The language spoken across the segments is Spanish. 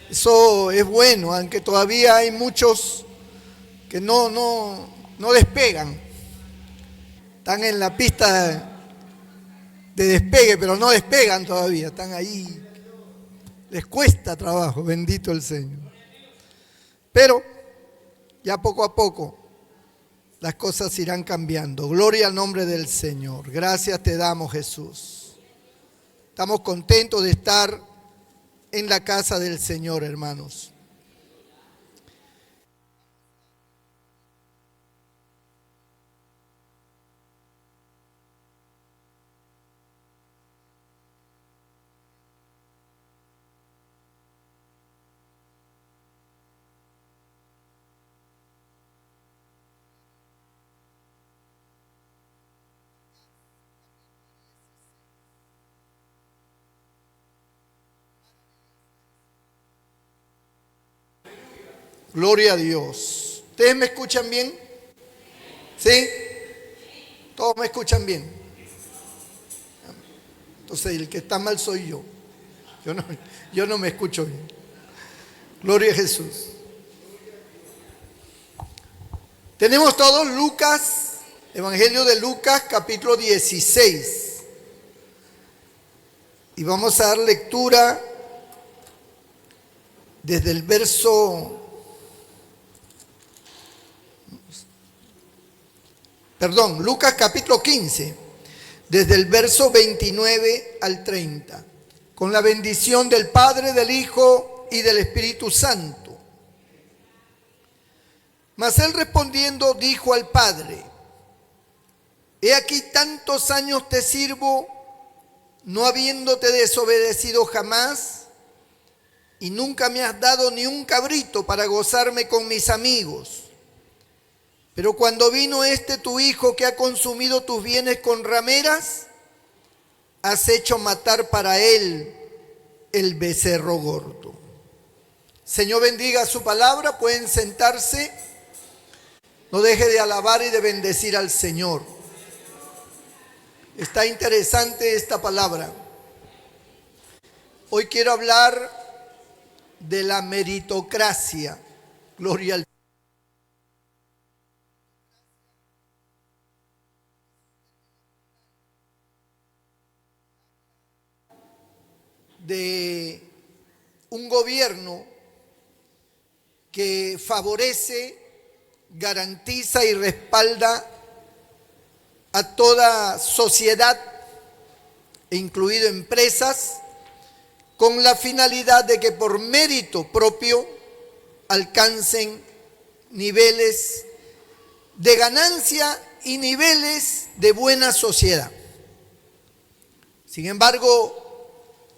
Eso es bueno, aunque todavía hay muchos que no despegan. Están en la pista de despegue, pero no despegan todavía. Están ahí. Les cuesta trabajo, bendito el Señor. Pero ya poco a poco las cosas irán cambiando. Gloria al nombre del Señor. Gracias te damos, Jesús. Estamos contentos de estar en la casa del Señor, hermanos. Gloria a Dios. ¿Ustedes me escuchan bien? ¿Sí? ¿Todos me escuchan bien? Entonces el que está mal soy yo. Yo no me escucho bien. Gloria a Jesús. Tenemos todos Lucas, Evangelio de Lucas, capítulo 16. Y vamos a dar lectura desde el verso... Perdón, Lucas capítulo 15, desde el verso 29 al 30, con la bendición del Padre, del Hijo y del Espíritu Santo. Mas él respondiendo dijo al Padre: he aquí tantos años te sirvo, no habiéndote desobedecido jamás, y nunca me has dado ni un cabrito para gozarme con mis amigos. Pero cuando vino tu hijo que ha consumido tus bienes con rameras, has hecho matar para él el becerro gordo. Señor, bendiga su palabra, pueden sentarse. No deje de alabar y de bendecir al Señor. Está interesante esta palabra. Hoy quiero hablar de la meritocracia. Gloria al Señor. De un gobierno que favorece, garantiza y respalda a toda sociedad, incluido empresas, con la finalidad de que por mérito propio alcancen niveles de ganancia y niveles de buena sociedad. Sin embargo,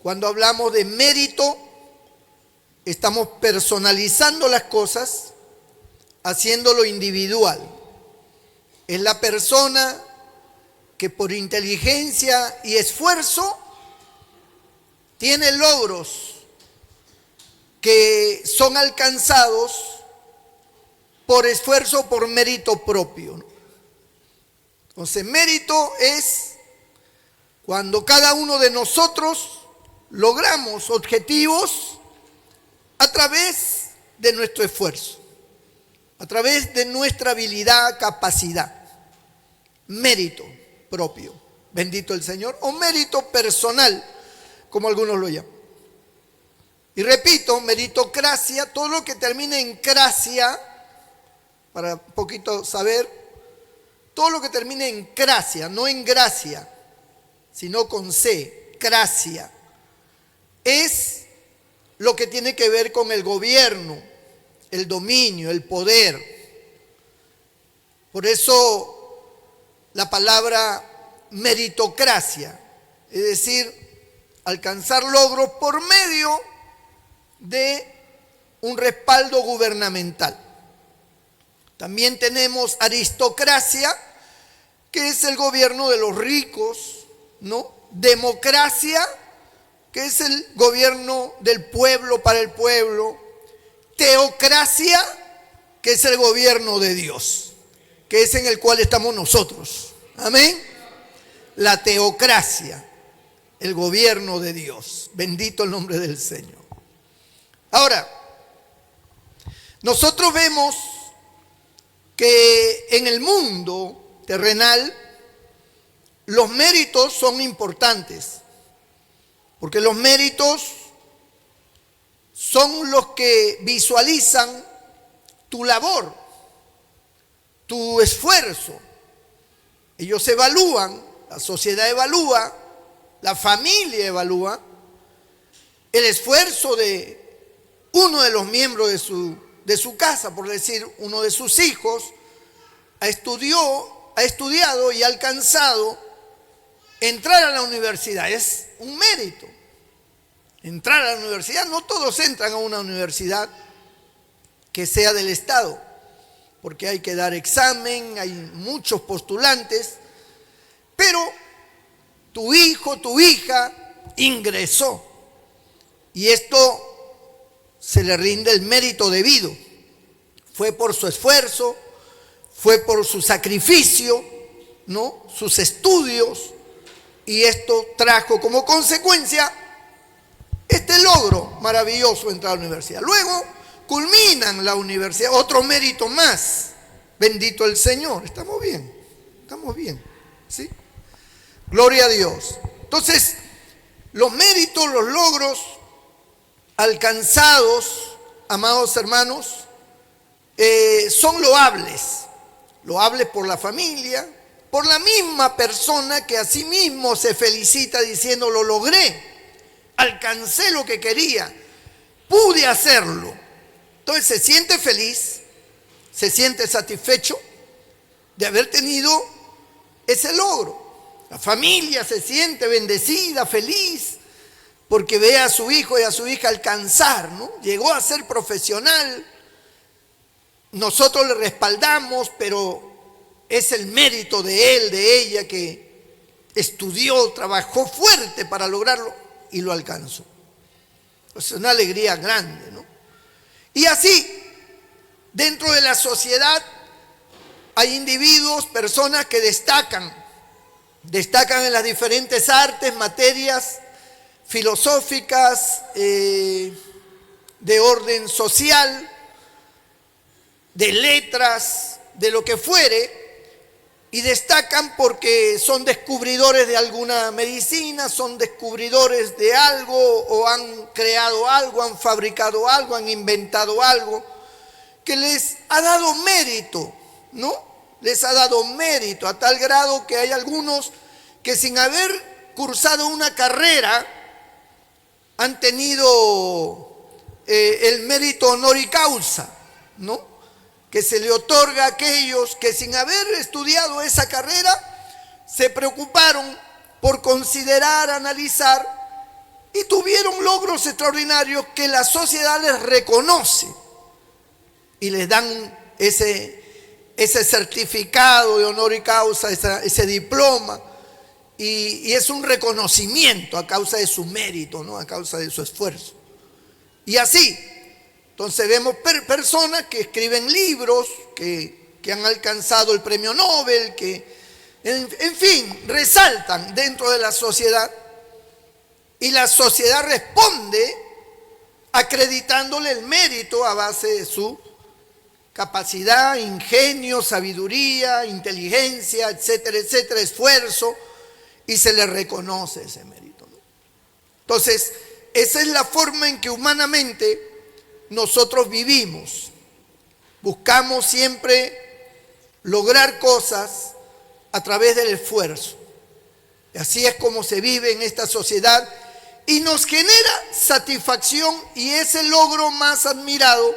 cuando hablamos de mérito, estamos personalizando las cosas, haciéndolo individual. Es la persona que por inteligencia y esfuerzo tiene logros que son alcanzados por esfuerzo, por mérito propio. Entonces, mérito es cuando cada uno de nosotros logramos objetivos a través de nuestro esfuerzo, a través de nuestra habilidad, capacidad, mérito propio, bendito el Señor, o mérito personal, como algunos lo llaman. Y repito, meritocracia, todo lo que termine en cracia, para un poquito saber, todo lo que termine en cracia, no en gracia, sino con C, cracia, es lo que tiene que ver con el gobierno, el dominio, el poder. Por eso la palabra meritocracia, es decir, alcanzar logros por medio de un respaldo gubernamental. También tenemos aristocracia, que es el gobierno de los ricos, ¿no? Democracia, que es el gobierno del pueblo para el pueblo. Teocracia, que es el gobierno de Dios, que es en el cual estamos nosotros. Amén. La teocracia, el gobierno de Dios. Bendito el nombre del Señor. Ahora, nosotros vemos que en el mundo terrenal los méritos son importantes, porque los méritos son los que visualizan tu labor, tu esfuerzo. Ellos evalúan, la sociedad evalúa, la familia evalúa el esfuerzo de uno de los miembros de su casa, por decir, uno de sus hijos, ha estudiado y ha alcanzado entrar a la universidad. Es un mérito. Entrar a la universidad, no todos entran a una universidad que sea del Estado, porque hay que dar examen, hay muchos postulantes, pero tu hijo, tu hija ingresó y esto se le rinde el mérito debido. Fue por su esfuerzo, fue por su sacrificio, ¿no? Sus estudios, y esto trajo como consecuencia este logro maravilloso de entrar a la universidad. Luego culminan la universidad, otro mérito más. Bendito el Señor. Estamos bien, ¿sí? Gloria a Dios. Entonces, los méritos, los logros alcanzados, amados hermanos, son loables por la familia, por la misma persona que a sí mismo se felicita diciendo: lo logré, alcancé lo que quería, pude hacerlo. Entonces se siente feliz, se siente satisfecho de haber tenido ese logro. La familia se siente bendecida, feliz, porque ve a su hijo y a su hija alcanzar, ¿no? Llegó a ser profesional. Nosotros le respaldamos, pero es el mérito de él, de ella, que estudió, trabajó fuerte para lograrlo y lo alcanzó. Es una alegría grande, ¿no? Y así, dentro de la sociedad hay individuos, personas que destacan en las diferentes artes, materias filosóficas, de orden social, de letras, de lo que fuere, y destacan porque son descubridores de alguna medicina, son descubridores de algo, o han creado algo, han fabricado algo, han inventado algo, que les ha dado mérito, ¿no? Les ha dado mérito a tal grado que hay algunos que sin haber cursado una carrera han tenido el mérito honori causa, ¿no? Que se le otorga a aquellos que sin haber estudiado esa carrera se preocuparon por considerar, analizar y tuvieron logros extraordinarios que la sociedad les reconoce y les dan ese certificado de honor y causa, ese diploma, y es un reconocimiento a causa de su mérito, ¿no? A causa de su esfuerzo. Y así, entonces vemos personas que escriben libros, que han alcanzado el premio Nobel, que en fin, resaltan dentro de la sociedad, y la sociedad responde acreditándole el mérito a base de su capacidad, ingenio, sabiduría, inteligencia, etcétera, etcétera, esfuerzo, y se le reconoce ese mérito, ¿no? Entonces, esa es la forma en que humanamente nosotros vivimos. Buscamos siempre lograr cosas a través del esfuerzo. Y así es como se vive en esta sociedad y nos genera satisfacción, y es el logro más admirado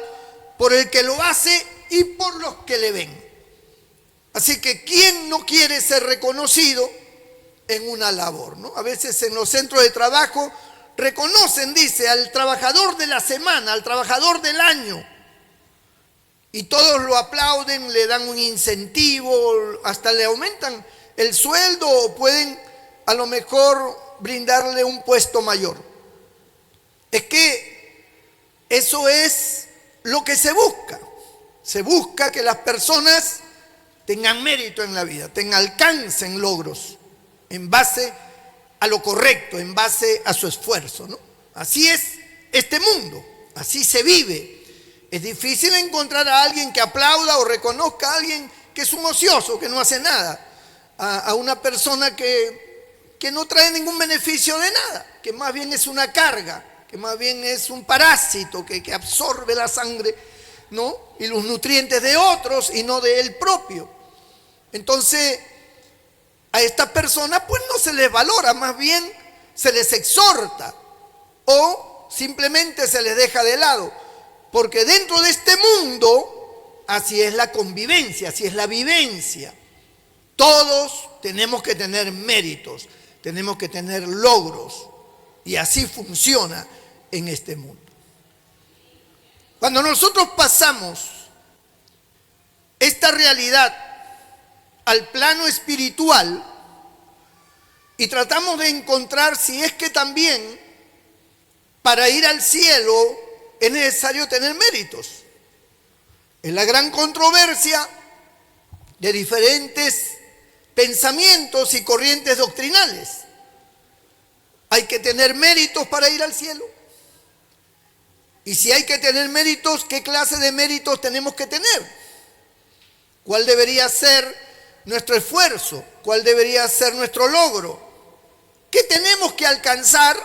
por el que lo hace y por los que le ven. Así que ¿quién no quiere ser reconocido en una labor, ¿no? A veces en los centros de trabajo reconocen, dice, al trabajador de la semana, al trabajador del año, y todos lo aplauden, le dan un incentivo, hasta le aumentan el sueldo, o pueden a lo mejor brindarle un puesto mayor. Es que eso es lo que se busca. Se busca que las personas tengan mérito en la vida, alcancen logros en base a lo correcto, en base a su esfuerzo, ¿no? Así es este mundo. así se vive. Es difícil encontrar a alguien que aplauda o reconozca a alguien que es un ocioso, que no hace nada, a una persona que no trae ningún beneficio de nada, que más bien es una carga, que más bien es un parásito que absorbe la sangre, ¿no?, y los nutrientes de otros y no de él propio. Entonces, a estas personas pues no se les valora, más bien se les exhorta o simplemente se les deja de lado, porque dentro de este mundo así es la convivencia, así es la vivencia. Todos tenemos que tener méritos, tenemos que tener logros, y así funciona en este mundo. Cuando nosotros pasamos esta realidad al plano espiritual y tratamos de encontrar si es que también para ir al cielo es necesario tener méritos. Es la gran controversia de diferentes pensamientos y corrientes doctrinales. ¿Hay que tener méritos para ir al cielo? Y si hay que tener méritos, ¿qué clase de méritos tenemos que tener? ¿Cuál debería ser nuestro esfuerzo? ¿Cuál debería ser nuestro logro? ¿Qué tenemos que alcanzar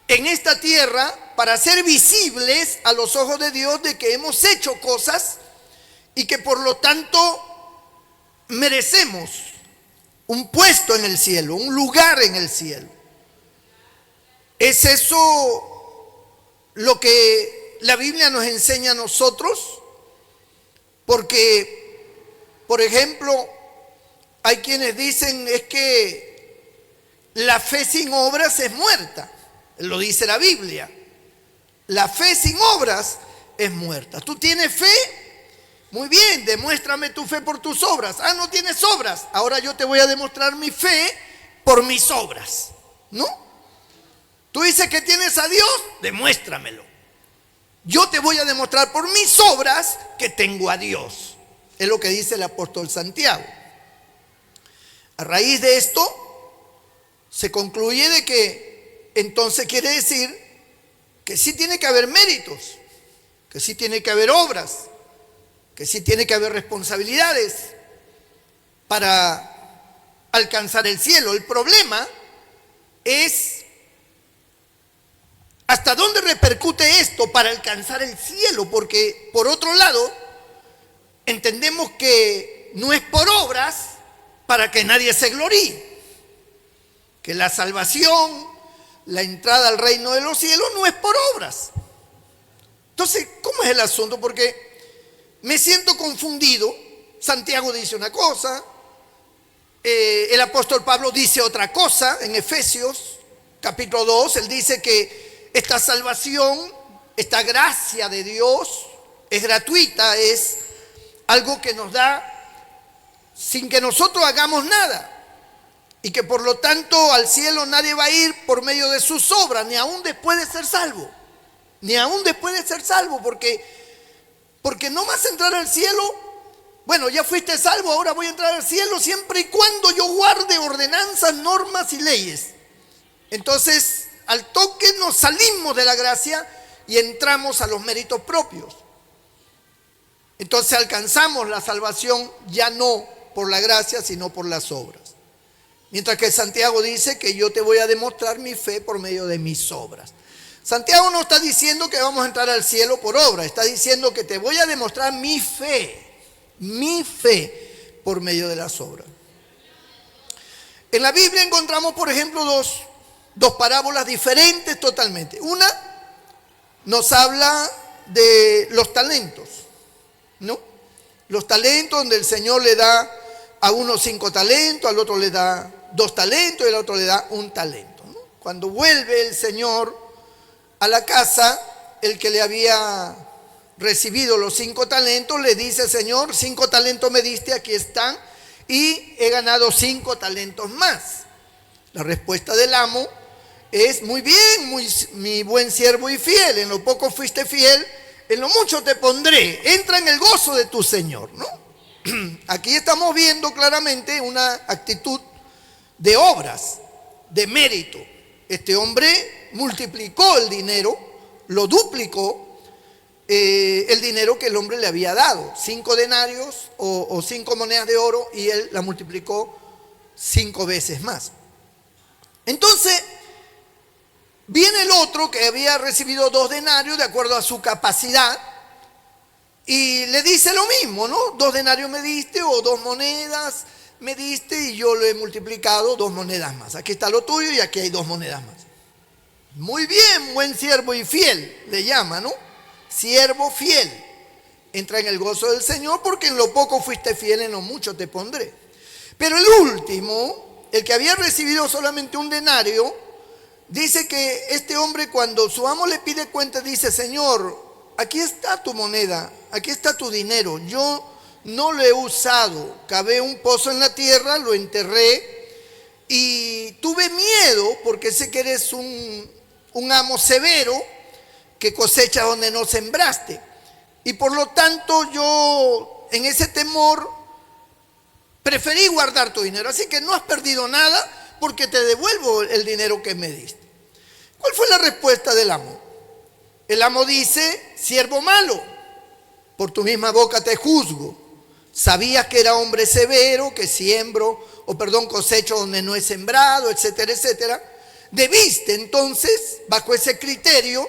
en esta tierra para ser visibles a los ojos de Dios de que hemos hecho cosas y que por lo tanto merecemos un puesto en el cielo, un lugar en el cielo? ¿Es eso lo que la Biblia nos enseña a nosotros? Porque, por ejemplo, hay quienes dicen es que la fe sin obras es muerta. Lo dice la Biblia. La fe sin obras es muerta. ¿Tú tienes fe? Muy bien, demuéstrame tu fe por tus obras. Ah, no tienes obras. Ahora yo te voy a demostrar mi fe por mis obras. ¿No? Tú dices que tienes a Dios, demuéstramelo. Yo te voy a demostrar por mis obras que tengo a Dios. Es lo que dice el apóstol Santiago. A raíz de esto, se concluye de que entonces quiere decir que sí tiene que haber méritos, que sí tiene que haber obras, que sí tiene que haber responsabilidades para alcanzar el cielo. El problema es ¿hasta dónde repercute esto para alcanzar el cielo? Porque por otro lado, entendemos que no es por obras para que nadie se gloríe, que la salvación, la entrada al reino de los cielos no es por obras. Entonces, ¿cómo es el asunto? Porque me siento confundido. Santiago dice una cosa, el apóstol Pablo dice otra cosa en Efesios capítulo 2, él dice que esta salvación, esta gracia de Dios es gratuita, es algo que nos da sin que nosotros hagamos nada. Y que por lo tanto al cielo nadie va a ir por medio de sus obras, ni aún después de ser salvo. Ni aún después de ser salvo, porque no vas a entrar al cielo. Bueno, ya fuiste salvo, ahora voy a entrar al cielo siempre y cuando yo guarde ordenanzas, normas y leyes. Entonces, al toque nos salimos de la gracia y entramos a los méritos propios. Entonces alcanzamos la salvación ya no por la gracia, sino por las obras. Mientras que Santiago dice que yo te voy a demostrar mi fe por medio de mis obras. Santiago no está diciendo que vamos a entrar al cielo por obra, está diciendo que te voy a demostrar mi fe por medio de las obras. En la Biblia encontramos, por ejemplo, dos parábolas diferentes totalmente. Una nos habla de los talentos, ¿no? Los talentos donde el Señor le da a uno 5 talentos, al otro le da 2 talentos y al otro le da 1 talento, ¿no? Cuando vuelve el Señor a la casa, el que le había recibido los 5 talentos le dice: Señor, 5 talentos me diste, aquí están, y he ganado 5 talentos más. La respuesta del amo es: muy bien, mi buen siervo y fiel, en lo poco fuiste fiel, en lo mucho te pondré, entra en el gozo de tu Señor, ¿no? Aquí estamos viendo claramente una actitud de obras, de mérito. Este hombre multiplicó el dinero lo duplicó el dinero que el hombre le había dado, 5 denarios o 5 monedas de oro, y él la multiplicó 5 veces más. Entonces, viene el otro que había recibido 2 denarios de acuerdo a su capacidad y le dice lo mismo, ¿no? 2 denarios me diste o 2 monedas me diste y yo lo he multiplicado 2 monedas más. Aquí está lo tuyo y aquí hay 2 monedas más. Muy bien, buen siervo y fiel, le llama, ¿no? Siervo fiel, entra en el gozo del Señor, porque en lo poco fuiste fiel, en lo mucho te pondré. Pero el último, el que había recibido solamente 1 denario, dice que este hombre, cuando su amo le pide cuenta, dice: Señor, aquí está tu moneda, aquí está tu dinero, yo no lo he usado, cavé un pozo en la tierra, lo enterré y tuve miedo porque sé que eres un amo severo que cosecha donde no sembraste, y por lo tanto yo en ese temor preferí guardar tu dinero, así que no has perdido nada porque te devuelvo el dinero que me diste. ¿Cuál fue la respuesta del amo? El amo dice: siervo malo, por tu misma boca te juzgo. Sabías que era hombre severo, que cosecho donde no he sembrado, etcétera, etcétera. Debiste entonces, bajo ese criterio,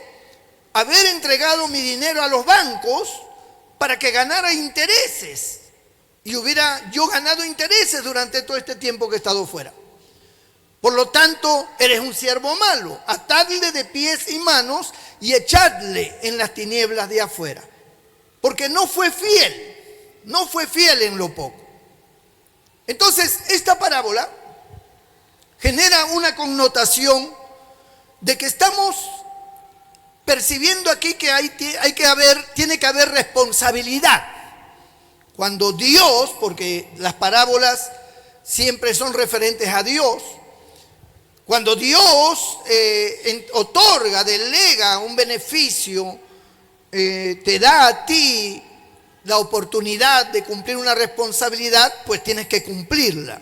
haber entregado mi dinero a los bancos para que ganara intereses. Y hubiera yo ganado intereses durante todo este tiempo que he estado fuera. Por lo tanto, eres un siervo malo. Atadle de pies y manos y echadle en las tinieblas de afuera. Porque no fue fiel en lo poco. Entonces, esta parábola genera una connotación de que estamos percibiendo aquí que tiene que haber responsabilidad. Cuando Dios, porque las parábolas siempre son referentes a Dios, cuando Dios otorga, delega un beneficio, te da a ti la oportunidad de cumplir una responsabilidad, pues tienes que cumplirla.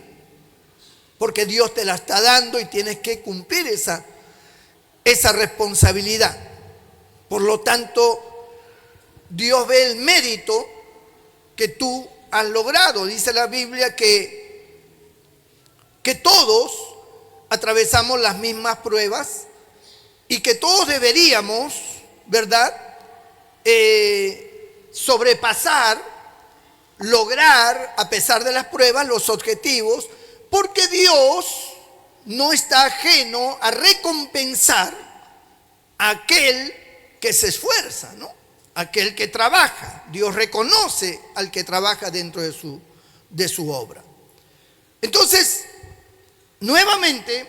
Porque Dios te la está dando y tienes que cumplir esa responsabilidad. Por lo tanto, Dios ve el mérito que tú has logrado. Dice la Biblia que todos atravesamos las mismas pruebas y que todos deberíamos, ¿verdad?, sobrepasar, lograr, a pesar de las pruebas, los objetivos, porque Dios no está ajeno a recompensar a aquel que se esfuerza, ¿no? Aquel que trabaja. Dios reconoce al que trabaja dentro de su obra. Entonces, nuevamente,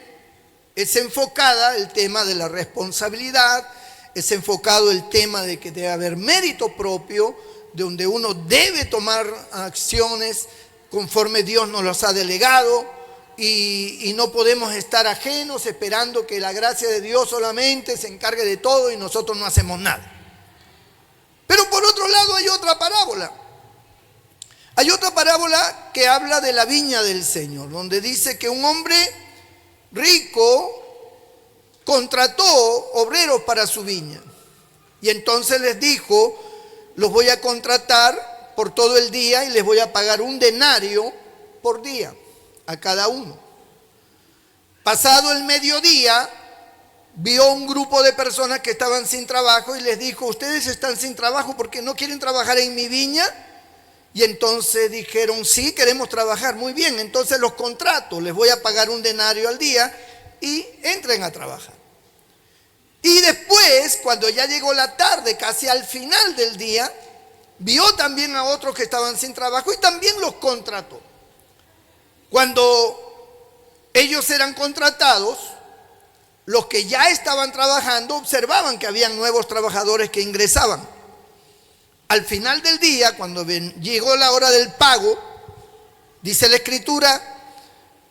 es enfocada el tema de la responsabilidad, es enfocado el tema de que debe haber mérito propio, de donde uno debe tomar acciones conforme Dios nos los ha delegado, y no podemos estar ajenos esperando que la gracia de Dios solamente se encargue de todo y nosotros no hacemos nada. Pero por otro lado hay otra parábola. Hay otra parábola que habla de la viña del Señor, donde dice que un hombre rico contrató obreros para su viña. Y entonces les dijo: los voy a contratar por todo el día y les voy a pagar 1 denario por día a cada uno. Pasado el mediodía, vio un grupo de personas que estaban sin trabajo y les dijo: ustedes están sin trabajo porque no quieren trabajar en mi viña. Y entonces dijeron: sí, queremos trabajar. Muy bien, entonces los contrato, les voy a pagar 1 denario al día y entren a trabajar. Y después, cuando ya llegó la tarde, casi al final del día, vio también a otros que estaban sin trabajo y también los contrató. Cuando ellos eran contratados, los que ya estaban trabajando observaban que habían nuevos trabajadores que ingresaban. Al final del día, cuando llegó la hora del pago, dice la Escritura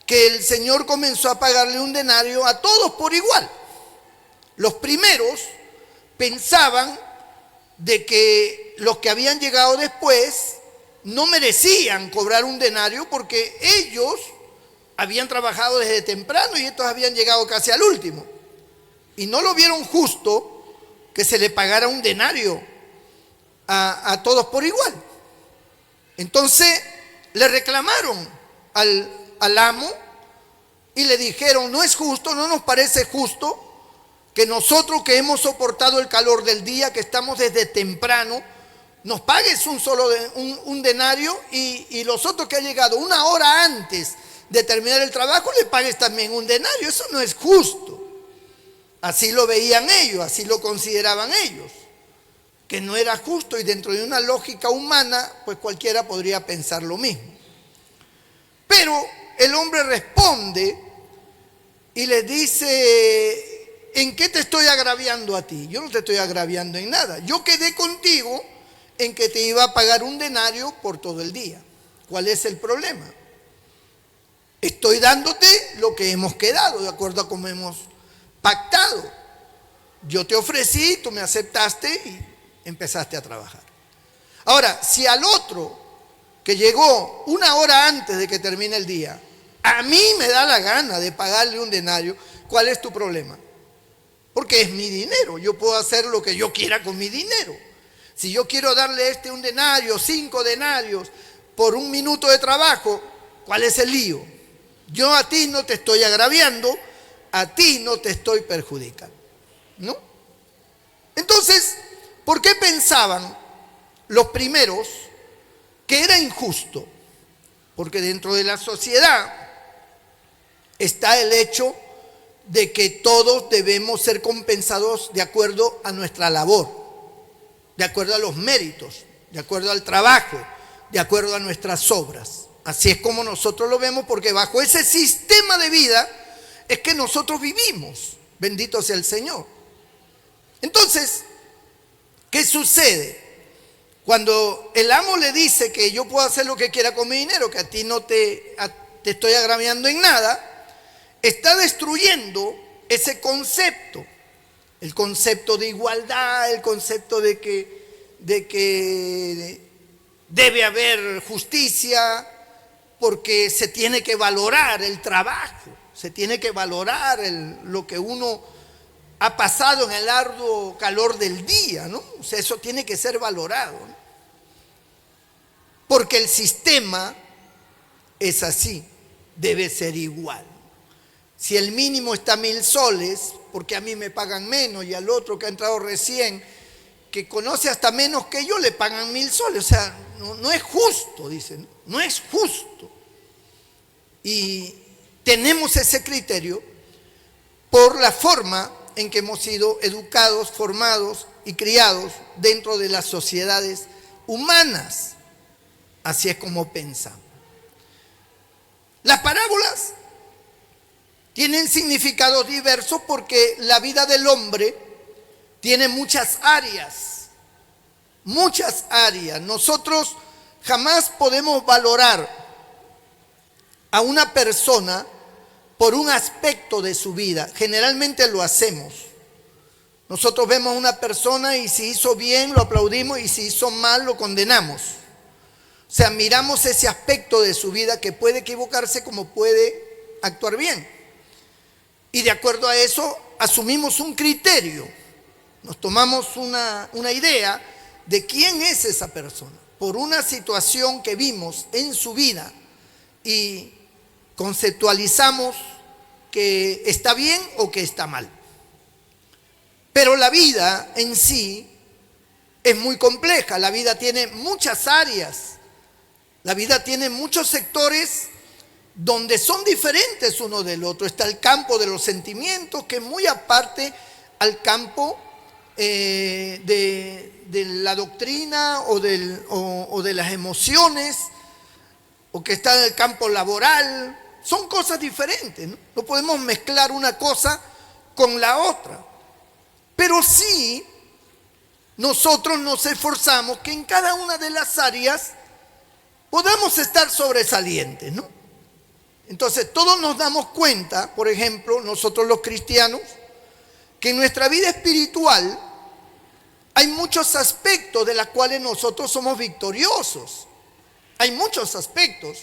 que el Señor comenzó a pagarle 1 denario a todos por igual. Los primeros pensaban de que los que habían llegado después no merecían cobrar 1 denario porque ellos habían trabajado desde temprano y estos habían llegado casi al último. Y no lo vieron justo que se le pagara un denario a todos por igual. Entonces le reclamaron al amo y le dijeron: no es justo, no nos parece justo que nosotros, que hemos soportado el calor del día, que estamos desde temprano, nos pagues un denario, y los otros que han llegado una hora antes de terminar el trabajo le pagues también un denario. Eso no es justo. Así lo veían ellos, así lo consideraban ellos, que no era justo, y dentro de una lógica humana, pues cualquiera podría pensar lo mismo. Pero el hombre responde y les dice: ¿en qué te estoy agraviando a ti? Yo no te estoy agraviando en nada. Yo quedé contigo en que te iba a pagar un denario por todo el día. ¿Cuál es el problema? Estoy dándote lo que hemos quedado, de acuerdo a cómo hemos pactado. Yo te ofrecí, tú me aceptaste y empezaste a trabajar. Ahora, si al otro que llegó una hora antes de que termine el día, a mí me da la gana de pagarle un denario, ¿cuál es tu problema? Porque es mi dinero, yo puedo hacer lo que yo quiera con mi dinero. Si yo quiero darle un denario, 5 denarios por un minuto de trabajo, ¿cuál es el lío? Yo a ti no te estoy agraviando, a ti no te estoy perjudicando, ¿no? Entonces, ¿por qué pensaban los primeros que era injusto? Porque dentro de la sociedad está el hecho de que todos debemos ser compensados de acuerdo a nuestra labor, de acuerdo a los méritos, de acuerdo al trabajo, de acuerdo a nuestras obras. Así es como nosotros lo vemos, porque bajo ese sistema de vida es que nosotros vivimos. Bendito sea el Señor. Entonces, ¿qué sucede? Cuando el amo le dice que yo puedo hacer lo que quiera con mi dinero, que a ti no te estoy agraviando en nada, está destruyendo ese concepto. El concepto de igualdad, el concepto de que debe haber justicia, porque se tiene que valorar el trabajo, se tiene que valorar lo que uno ha pasado en el arduo calor del día, ¿no? O sea, eso tiene que ser valorado, ¿no? Porque el sistema es así, debe ser igual. Si el mínimo está 1,000 soles, porque a mí me pagan menos y al otro que ha entrado recién, que conoce hasta menos que yo, le pagan 1,000 soles. O sea, no es justo, dicen, no es justo. Y tenemos ese criterio por la forma en que hemos sido educados, formados y criados dentro de las sociedades humanas. Así es como pensamos. Las parábolas tienen significados diversos porque la vida del hombre tiene muchas áreas, muchas áreas. Nosotros jamás podemos valorar a una persona por un aspecto de su vida. Generalmente lo hacemos. Nosotros vemos a una persona y si hizo bien lo aplaudimos y si hizo mal lo condenamos. O sea, miramos ese aspecto de su vida que puede equivocarse como puede actuar bien. Y de acuerdo a eso asumimos un criterio. Nos tomamos una idea de quién es esa persona por una situación que vimos en su vida y conceptualizamos que está bien o que está mal. Pero la vida en sí es muy compleja. La vida tiene muchas áreas. La vida tiene muchos sectores donde son diferentes uno del otro. Está el campo de los sentimientos, que es muy aparte al campo de la doctrina o de las emociones, o que está en el campo laboral. Son cosas diferentes, ¿no? No podemos mezclar una cosa con la otra. Pero sí, nosotros nos esforzamos que en cada una de las áreas podamos estar sobresalientes, ¿no? Entonces, todos nos damos cuenta, por ejemplo, nosotros los cristianos, que en nuestra vida espiritual hay muchos aspectos de los cuales nosotros somos victoriosos. Hay muchos aspectos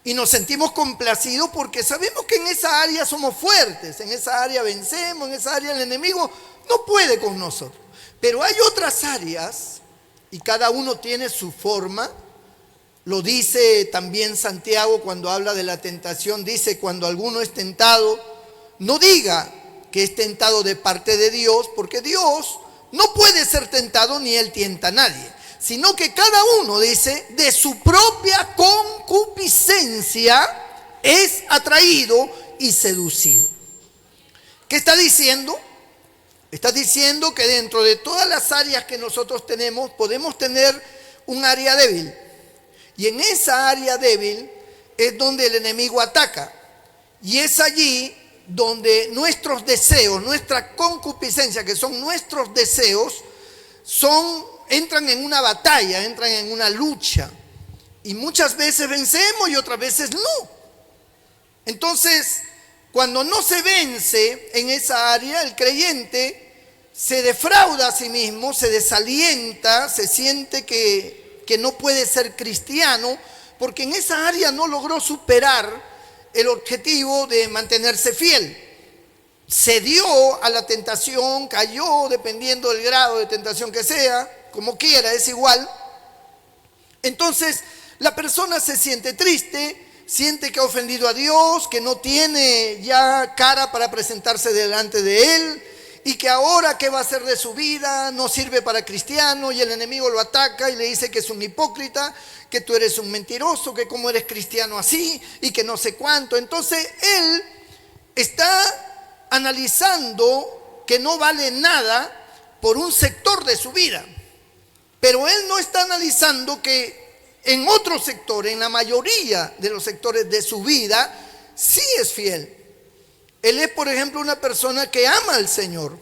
y nos sentimos complacidos porque sabemos que en esa área somos fuertes, en esa área vencemos, en esa área el enemigo no puede con nosotros. Pero hay otras áreas, y cada uno tiene su forma. Lo dice también Santiago cuando habla de la tentación. Dice, cuando alguno es tentado, no diga que es tentado de parte de Dios, porque Dios no puede ser tentado ni Él tienta a nadie, sino que cada uno, dice, de su propia concupiscencia es atraído y seducido. ¿Qué está diciendo? Está diciendo que dentro de todas las áreas que nosotros tenemos, podemos tener un área débil. Y en esa área débil es donde el enemigo ataca. Y es allí donde nuestros deseos, nuestra concupiscencia, que son nuestros deseos, entran en una batalla, entran en una lucha. Y muchas veces vencemos y otras veces no. Entonces, cuando no se vence en esa área, el creyente se defrauda a sí mismo, se desalienta, se siente que no puede ser cristiano, porque en esa área no logró superar el objetivo de mantenerse fiel. Cedió a la tentación, cayó, dependiendo del grado de tentación que sea, como quiera, es igual. Entonces, la persona se siente triste, siente que ha ofendido a Dios, que no tiene ya cara para presentarse delante de Él, y que ahora qué va a hacer de su vida, no sirve para cristiano, y el enemigo lo ataca y le dice que es un hipócrita, que tú eres un mentiroso, que cómo eres cristiano así, y que no sé cuánto. Entonces él está analizando que no vale nada por un sector de su vida, pero él no está analizando que en otro sector, en la mayoría de los sectores de su vida, sí es fiel. Él es, por ejemplo, una persona que ama al Señor.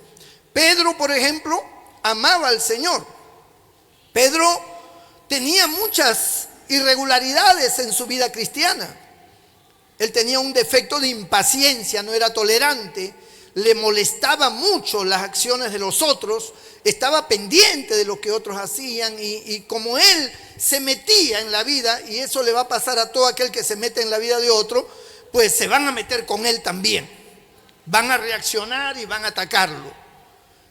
Pedro, por ejemplo, amaba al Señor. Pedro tenía muchas irregularidades en su vida cristiana. Él tenía un defecto de impaciencia, no era tolerante, le molestaba mucho las acciones de los otros, estaba pendiente de lo que otros hacían y como él se metía en la vida, y eso le va a pasar a todo aquel que se mete en la vida de otro, pues se van a meter con él también. Van a reaccionar y van a atacarlo.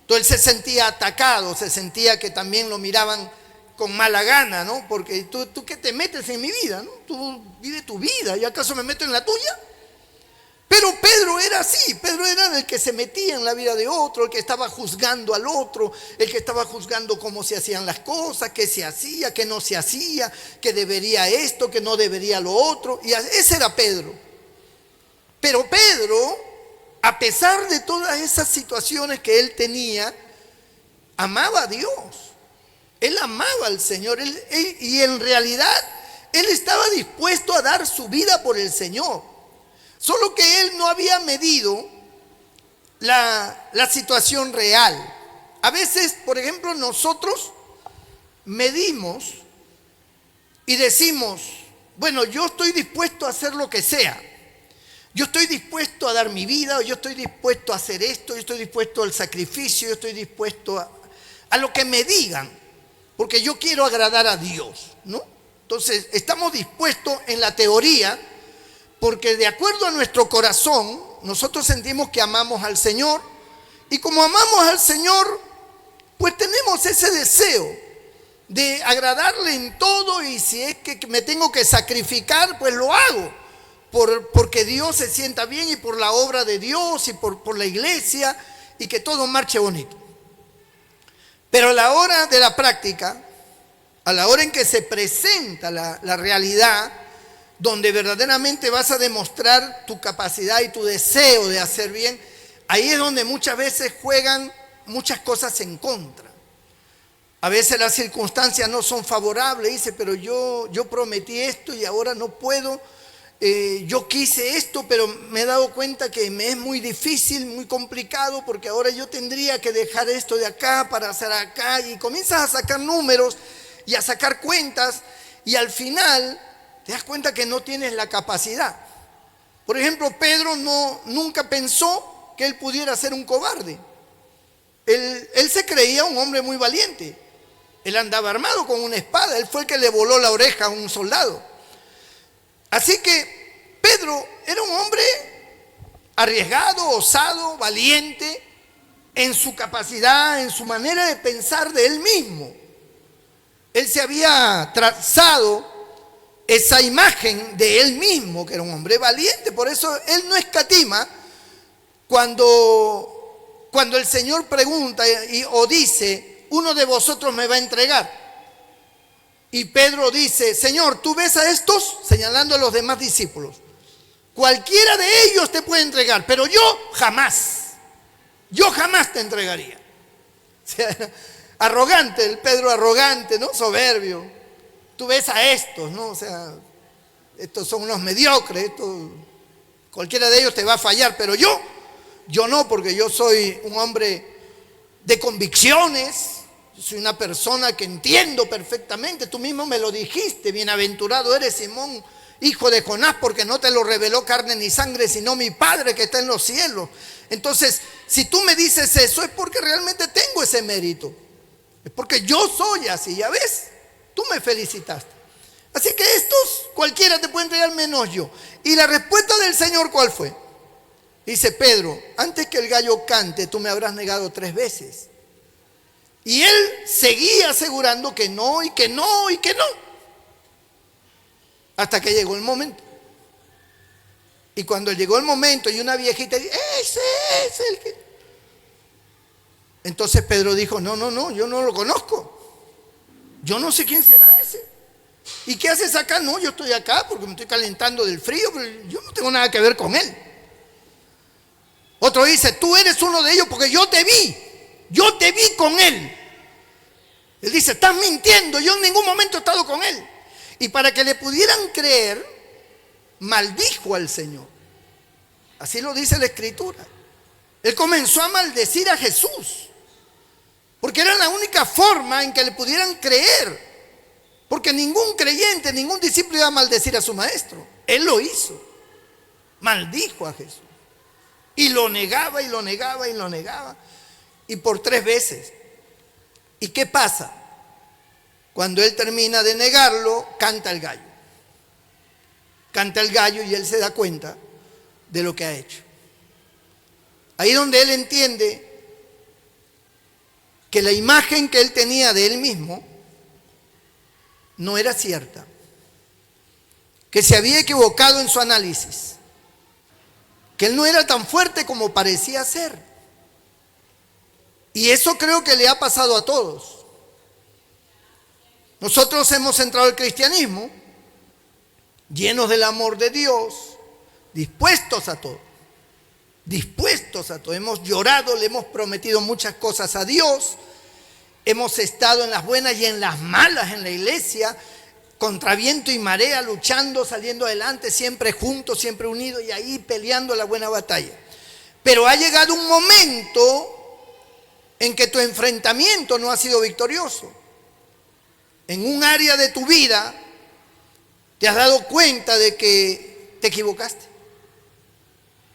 Entonces él se sentía atacado, se sentía que también lo miraban con mala gana, ¿no? Porque tú ¿qué te metes en mi vida, ¿no? Tú vive tu vida, ¿y acaso me meto en la tuya? Pero Pedro era así, Pedro era el que se metía en la vida de otro, el que estaba juzgando al otro, el que estaba juzgando cómo se hacían las cosas, qué se hacía, qué no se hacía, que debería esto, que no debería lo otro, y ese era Pedro. Pero Pedro, a pesar de todas esas situaciones que él tenía, amaba a Dios. Él amaba al Señor. Y en realidad, él estaba dispuesto a dar su vida por el Señor. Solo que él no había medido la situación real. A veces, por ejemplo, nosotros medimos y decimos, bueno, yo estoy dispuesto a hacer lo que sea. Yo estoy dispuesto a dar mi vida, yo estoy dispuesto a hacer esto, yo estoy dispuesto al sacrificio, yo estoy dispuesto a lo que me digan, porque yo quiero agradar a Dios, ¿no? Entonces, estamos dispuestos en la teoría, porque de acuerdo a nuestro corazón, nosotros sentimos que amamos al Señor, y como amamos al Señor, pues tenemos ese deseo de agradarle en todo, y si es que me tengo que sacrificar, pues lo hago. Porque Dios se sienta bien y por la obra de Dios y por la iglesia y que todo marche bonito. Pero a la hora de la práctica, a la hora en que se presenta la realidad, donde verdaderamente vas a demostrar tu capacidad y tu deseo de hacer bien, ahí es donde muchas veces juegan muchas cosas en contra. A veces las circunstancias no son favorables, dice, pero yo prometí esto y ahora no puedo. Yo quise esto, pero me he dado cuenta que me es muy difícil, muy complicado, porque ahora yo tendría que dejar esto de acá para hacer acá, y comienzas a sacar números y a sacar cuentas, y al final te das cuenta que no tienes la capacidad. Por ejemplo, Pedro nunca pensó que él pudiera ser un cobarde. Él se creía un hombre muy valiente. Él andaba armado con una espada, él fue el que le voló la oreja a un soldado. Así que Pedro era un hombre arriesgado, osado, valiente, en su capacidad, en su manera de pensar de él mismo. Él se había trazado esa imagen de él mismo, que era un hombre valiente. Por eso él no escatima cuando el Señor pregunta o dice, uno de vosotros me va a entregar. Y Pedro dice, Señor, ¿tú ves a estos? Señalando a los demás discípulos. Cualquiera de ellos te puede entregar, pero yo jamás te entregaría. O sea, arrogante, el Pedro arrogante, ¿no? Soberbio. Tú ves a estos, ¿no? O sea, estos son unos mediocres, cualquiera de ellos te va a fallar, pero yo no, porque yo soy un hombre de convicciones, soy una persona que entiendo perfectamente, tú mismo me lo dijiste, bienaventurado eres Simón, hijo de Jonás, porque no te lo reveló carne ni sangre, sino mi Padre que está en los cielos. Entonces, si tú me dices eso, es porque realmente tengo ese mérito, es porque yo soy así, ya ves, tú me felicitaste. Así que estos, cualquiera te puede entregar menos yo. Y la respuesta del Señor, ¿cuál fue? Dice, Pedro, antes que el gallo cante, tú me habrás negado 3 veces. Y él seguía asegurando que no, y que no, y que no. Hasta que llegó el momento. Y cuando llegó el momento y una viejita dice, ese es el que... Entonces Pedro dijo, no, yo no lo conozco. Yo no sé quién será ese. ¿Y qué haces acá? No, yo estoy acá porque me estoy calentando del frío, pero yo no tengo nada que ver con él. Otro dice, tú eres uno de ellos porque yo te vi con él. Él dice, estás mintiendo, yo en ningún momento he estado con él. Y para que le pudieran creer, maldijo al Señor. Así lo dice la Escritura. Él comenzó a maldecir a Jesús, porque era la única forma en que le pudieran creer. Porque ningún creyente, ningún discípulo iba a maldecir a su maestro. Él lo hizo. Maldijo a Jesús. Y lo negaba, y lo negaba, y lo negaba. Y por 3 veces. ¿Y qué pasa? Cuando él termina de negarlo, canta el gallo. Canta el gallo y él se da cuenta de lo que ha hecho. Ahí donde él entiende que la imagen que él tenía de él mismo no era cierta, que se había equivocado en su análisis, que él no era tan fuerte como parecía ser. Y eso creo que le ha pasado a todos. Nosotros hemos entrado al cristianismo llenos del amor de Dios, dispuestos a todo, hemos llorado, le hemos prometido muchas cosas a Dios. Hemos estado en las buenas y en las malas en la iglesia, contra viento y marea, luchando, saliendo adelante, siempre juntos, siempre unidos y ahí peleando la buena batalla. Pero ha llegado un momento en que tu enfrentamiento no ha sido victorioso. En un área de tu vida te has dado cuenta de que te equivocaste.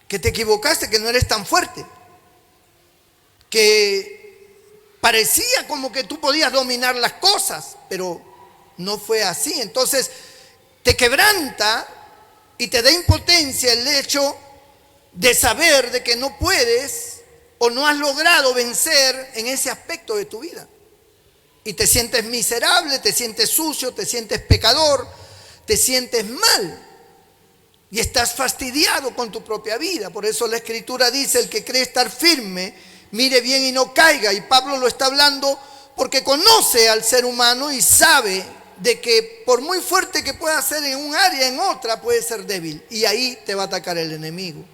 Que no eres tan fuerte. Que parecía como que tú podías dominar las cosas, pero no fue así. Entonces te quebranta y te da impotencia el hecho de saber de que no puedes o no has logrado vencer en ese aspecto de tu vida. Y te sientes miserable, te sientes sucio, te sientes pecador, te sientes mal. Y estás fastidiado con tu propia vida. Por eso la Escritura dice, el que cree estar firme, mire bien y no caiga. Y Pablo lo está hablando porque conoce al ser humano y sabe de que por muy fuerte que pueda ser en un área, en otra puede ser débil. Y ahí te va a atacar el enemigo.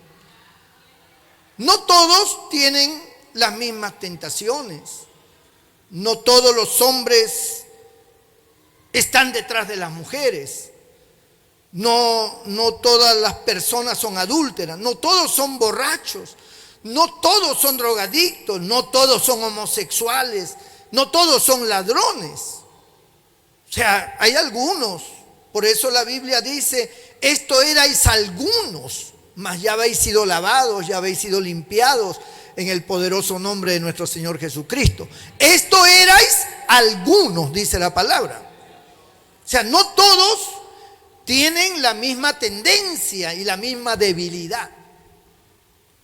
No todos tienen las mismas tentaciones. No todos los hombres están detrás de las mujeres. No todas las personas son adúlteras. No todos son borrachos. No todos son drogadictos, no todos son homosexuales, no todos son ladrones. O sea, hay algunos. Por eso la Biblia dice, esto erais algunos, mas ya habéis sido lavados, ya habéis sido limpiados en el poderoso nombre de nuestro Señor Jesucristo. Esto erais algunos, dice la palabra. O sea, no todos tienen la misma tendencia y la misma debilidad.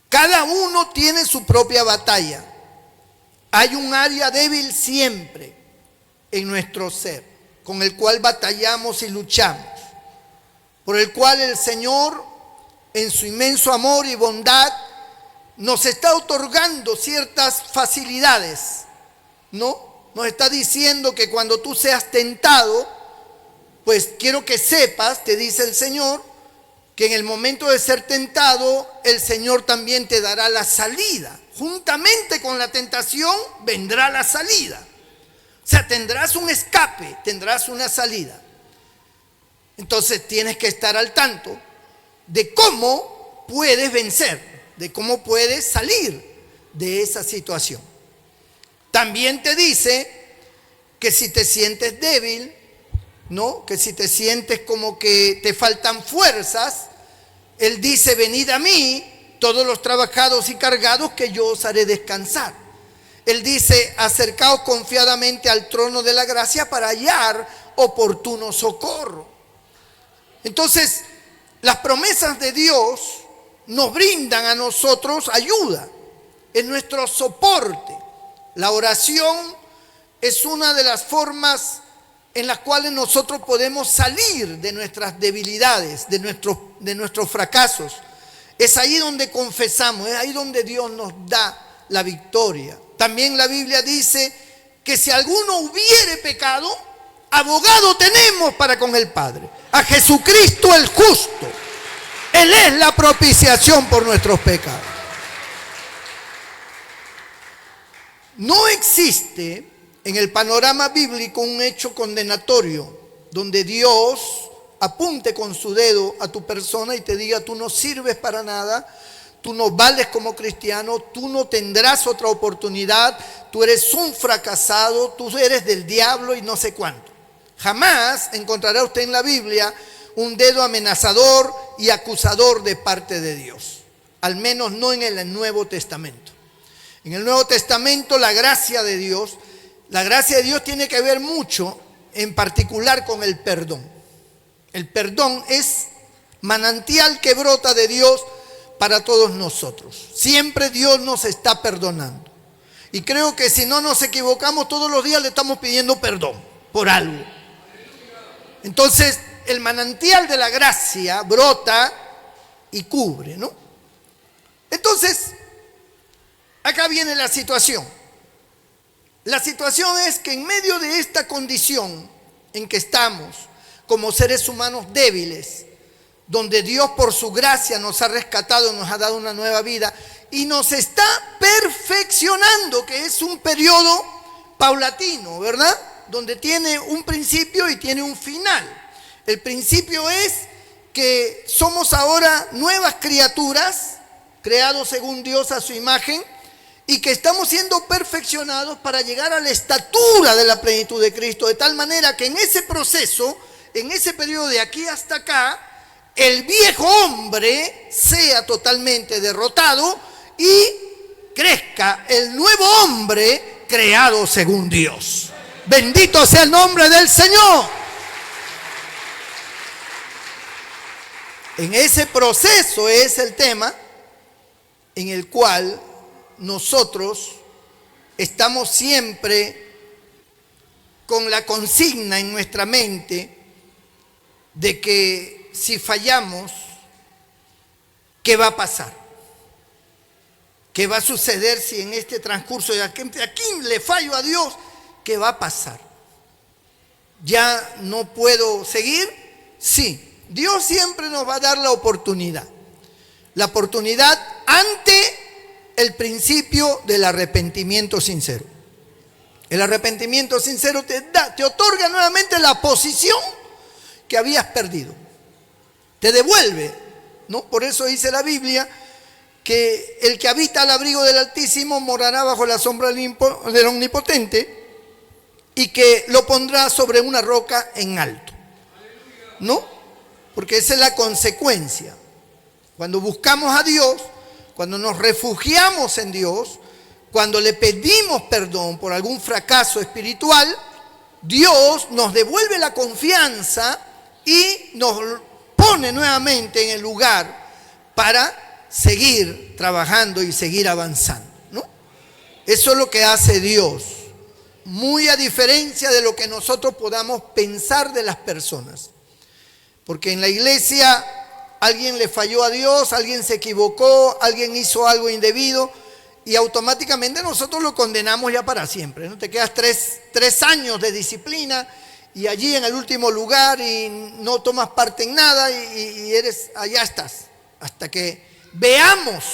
Cada uno tiene su propia batalla. Hay un área débil siempre en nuestro ser, con el cual batallamos y luchamos, por el cual el Señor, en su inmenso amor y bondad, nos está otorgando ciertas facilidades, ¿no? Nos está diciendo que cuando tú seas tentado, pues quiero que sepas, te dice el Señor, que en el momento de ser tentado, el Señor también te dará la salida. Juntamente con la tentación vendrá la salida. O sea, tendrás un escape, tendrás una salida. Entonces tienes que estar al tanto de cómo puedes vencer, de cómo puedes salir de esa situación. También te dice que si te sientes débil, ¿no? Que si te sientes como que te faltan fuerzas, Él dice: venid a mí, todos los trabajados y cargados, que yo os haré descansar. Él dice: acercaos confiadamente al trono de la gracia para hallar oportuno socorro. Entonces, las promesas de Dios nos brindan a nosotros ayuda, es nuestro soporte. La oración es una de las formas en las cuales nosotros podemos salir de nuestras debilidades, de nuestros fracasos. Es ahí donde confesamos, es ahí donde Dios nos da la victoria. También la Biblia dice que si alguno hubiere pecado, abogado tenemos para con el Padre, a Jesucristo el justo. Él es la propiciación por nuestros pecados. No existe en el panorama bíblico un hecho condenatorio donde Dios apunte con su dedo a tu persona y te diga: tú no sirves para nada, tú no vales como cristiano, tú no tendrás otra oportunidad, tú eres un fracasado, tú eres del diablo y no sé cuánto. Jamás encontrará usted en la Biblia un dedo amenazador y acusador de parte de Dios, al menos no en el Nuevo Testamento. En el Nuevo Testamento la gracia de Dios tiene que ver mucho, en particular, con el perdón. El perdón es manantial que brota de Dios para todos nosotros. Siempre Dios nos está perdonando. Y creo que si no nos equivocamos, todos los días le estamos pidiendo perdón por algo. Entonces, el manantial de la gracia brota y cubre, ¿no? Entonces, acá viene la situación. La situación es que en medio de esta condición en que estamos como seres humanos débiles, donde Dios por su gracia nos ha rescatado, nos ha dado una nueva vida y nos está perfeccionando, que es un periodo paulatino, ¿verdad? Donde tiene un principio y tiene un final. El principio es que somos ahora nuevas criaturas, creados según Dios a su imagen, y que estamos siendo perfeccionados para llegar a la estatura de la plenitud de Cristo, de tal manera que en ese proceso, en ese periodo de aquí hasta acá, el viejo hombre sea totalmente derrotado y crezca el nuevo hombre creado según Dios. Bendito sea el nombre del Señor. En ese proceso es el tema en el cual nosotros estamos siempre con la consigna en nuestra mente de que si fallamos, ¿qué va a pasar? ¿Qué va a suceder si en este transcurso de aquí le fallo a Dios? ¿Qué va a pasar? ¿Ya no puedo seguir? Sí, Dios siempre nos va a dar la oportunidad ante el principio del arrepentimiento sincero. El arrepentimiento sincero te otorga nuevamente la posición que habías perdido. Te devuelve, ¿no? Por eso dice la Biblia que el que habita al abrigo del Altísimo morará bajo la sombra del Omnipotente y que lo pondrá sobre una roca en alto, ¿no? Porque esa es la consecuencia. Cuando buscamos a Dios, cuando nos refugiamos en Dios, cuando le pedimos perdón por algún fracaso espiritual, Dios nos devuelve la confianza y nos pone nuevamente en el lugar para seguir trabajando y seguir avanzando, ¿no? Eso es lo que hace Dios, muy a diferencia de lo que nosotros podamos pensar de las personas. Porque en la iglesia alguien le falló a Dios, alguien se equivocó, alguien hizo algo indebido y automáticamente nosotros lo condenamos ya para siempre, ¿no? Te quedas tres años de disciplina y allí en el último lugar y no tomas parte en nada y allá estás. Hasta que veamos,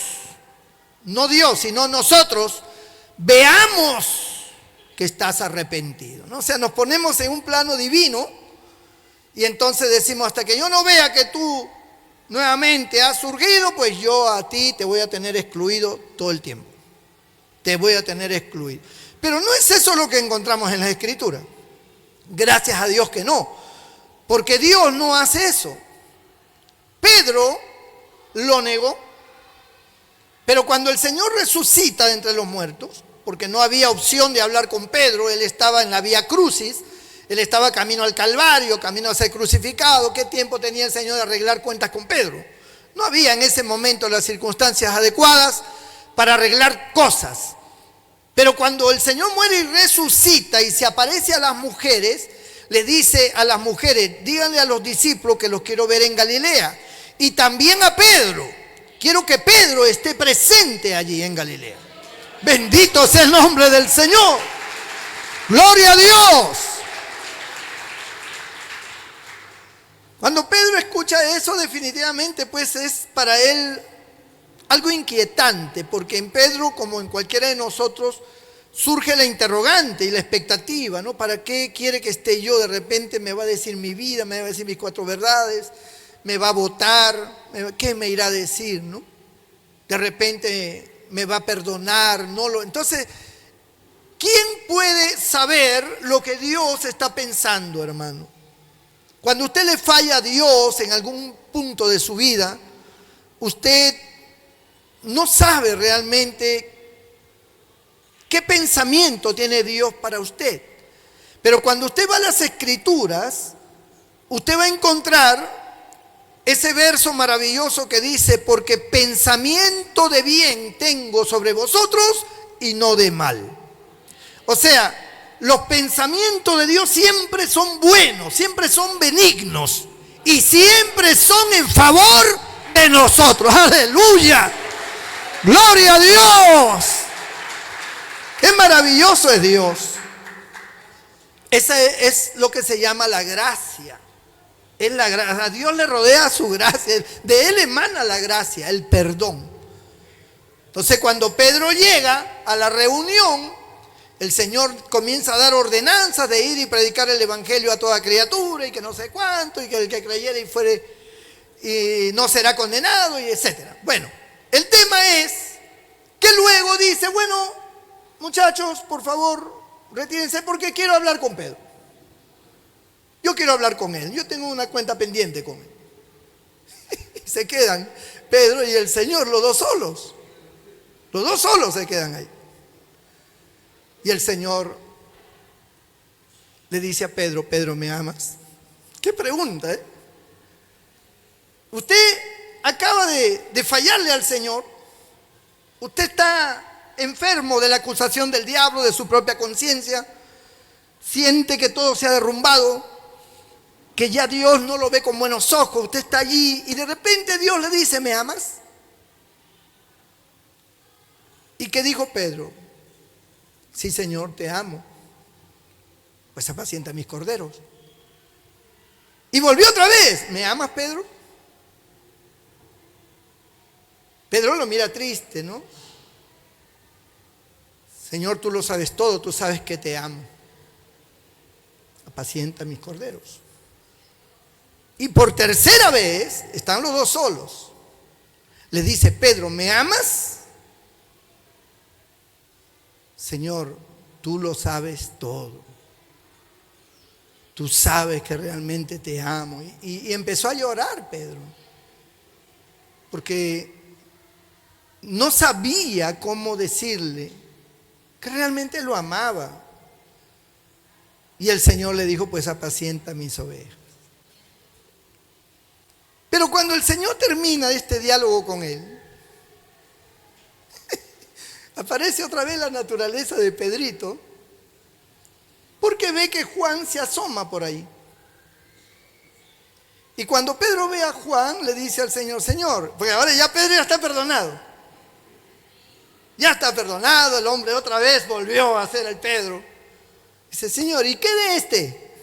no Dios, sino nosotros, veamos que estás arrepentido, ¿no? O sea, nos ponemos en un plano divino y entonces decimos, hasta que yo no vea que tú nuevamente has surgido, pues yo a ti te voy a tener excluido todo el tiempo. Te voy a tener excluido. Pero no es eso lo que encontramos en las Escrituras. Gracias a Dios que no. Porque Dios no hace eso. Pedro lo negó. Pero cuando el Señor resucita de entre los muertos, porque no había opción de hablar con Pedro, él estaba en la Vía Crucis, él estaba camino al Calvario, camino a ser crucificado. ¿Qué tiempo tenía el Señor de arreglar cuentas con Pedro? No había en ese momento las circunstancias adecuadas para arreglar cosas. Pero cuando el Señor muere y resucita y se aparece a las mujeres, le dice a las mujeres, díganle a los discípulos que los quiero ver en Galilea. Y también a Pedro, quiero que Pedro esté presente allí en Galilea. Bendito sea el nombre del Señor. Gloria a Dios. Cuando Pedro escucha eso, definitivamente pues es para él algo inquietante, porque en Pedro, como en cualquiera de nosotros, surge la interrogante y la expectativa, ¿no? ¿Para qué quiere que esté yo? De repente me va a decir mi vida, me va a decir mis 4 verdades, me va a votar, ¿qué me irá a decir, no? De repente me va a perdonar, Entonces, ¿quién puede saber lo que Dios está pensando, hermano? Cuando usted le falla a Dios en algún punto de su vida, usted no sabe realmente qué pensamiento tiene Dios para usted. Pero cuando usted va a las Escrituras, usted va a encontrar ese verso maravilloso que dice, porque pensamiento de bien tengo sobre vosotros y no de mal. O sea, los pensamientos de Dios siempre son buenos, siempre son benignos y siempre son en favor de nosotros. ¡Aleluya! ¡Gloria a Dios! ¡Qué maravilloso es Dios! Esa es lo que se llama la gracia. Es la gracia. A Dios le rodea su gracia. De Él emana la gracia, el perdón. Entonces, cuando Pedro llega a la reunión, el Señor comienza a dar ordenanzas de ir y predicar el evangelio a toda criatura y que no sé cuánto, y que el que creyere y fuere y no será condenado, y etcétera. Bueno, el tema es que luego dice, bueno, muchachos, por favor, retírense porque quiero hablar con Pedro. Yo quiero hablar con él. Yo tengo una cuenta pendiente con él. Y se quedan Pedro y el Señor, los dos solos. Los dos solos se quedan ahí. Y el Señor le dice a Pedro, Pedro, ¿me amas? Qué pregunta, ¿eh? Usted acaba de fallarle al Señor. Usted está enfermo de la acusación del diablo, de su propia conciencia. Siente que todo se ha derrumbado, que ya Dios no lo ve con buenos ojos. Usted está allí y de repente Dios le dice, ¿me amas? ¿Y qué dijo Pedro? Sí, Señor, te amo. Pues apacienta mis corderos. Y volvió otra vez. ¿Me amas, Pedro? Pedro lo mira triste, ¿no? Señor, tú lo sabes todo, tú sabes que te amo. Apacienta mis corderos. Y por tercera vez, están los dos solos. Le dice, Pedro, ¿me amas? Señor, tú lo sabes todo. Tú sabes que realmente te amo. Y empezó a llorar Pedro. Porque no sabía cómo decirle que realmente lo amaba. Y el Señor le dijo, pues apacienta mis ovejas. Pero cuando el Señor termina este diálogo con él, aparece otra vez la naturaleza de Pedrito, porque ve que Juan se asoma por ahí. Y cuando Pedro ve a Juan, le dice al Señor, Señor, porque ahora ya Pedro ya está perdonado. Ya está perdonado, el hombre otra vez volvió a ser el Pedro. Dice, Señor, ¿y qué de este?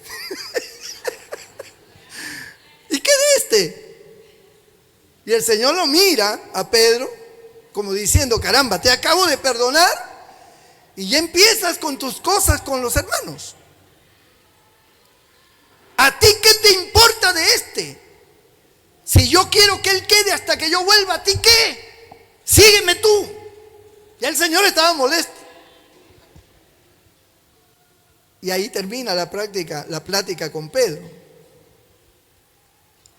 ¿Y qué de este? Y el Señor lo mira a Pedro como diciendo, caramba, te acabo de perdonar y ya empiezas con tus cosas con los hermanos. ¿A ti qué te importa de este? Si yo quiero que él quede hasta que yo vuelva, ¿a ti qué? Sígueme tú. Ya el Señor estaba molesto. Y ahí termina la plática con Pedro.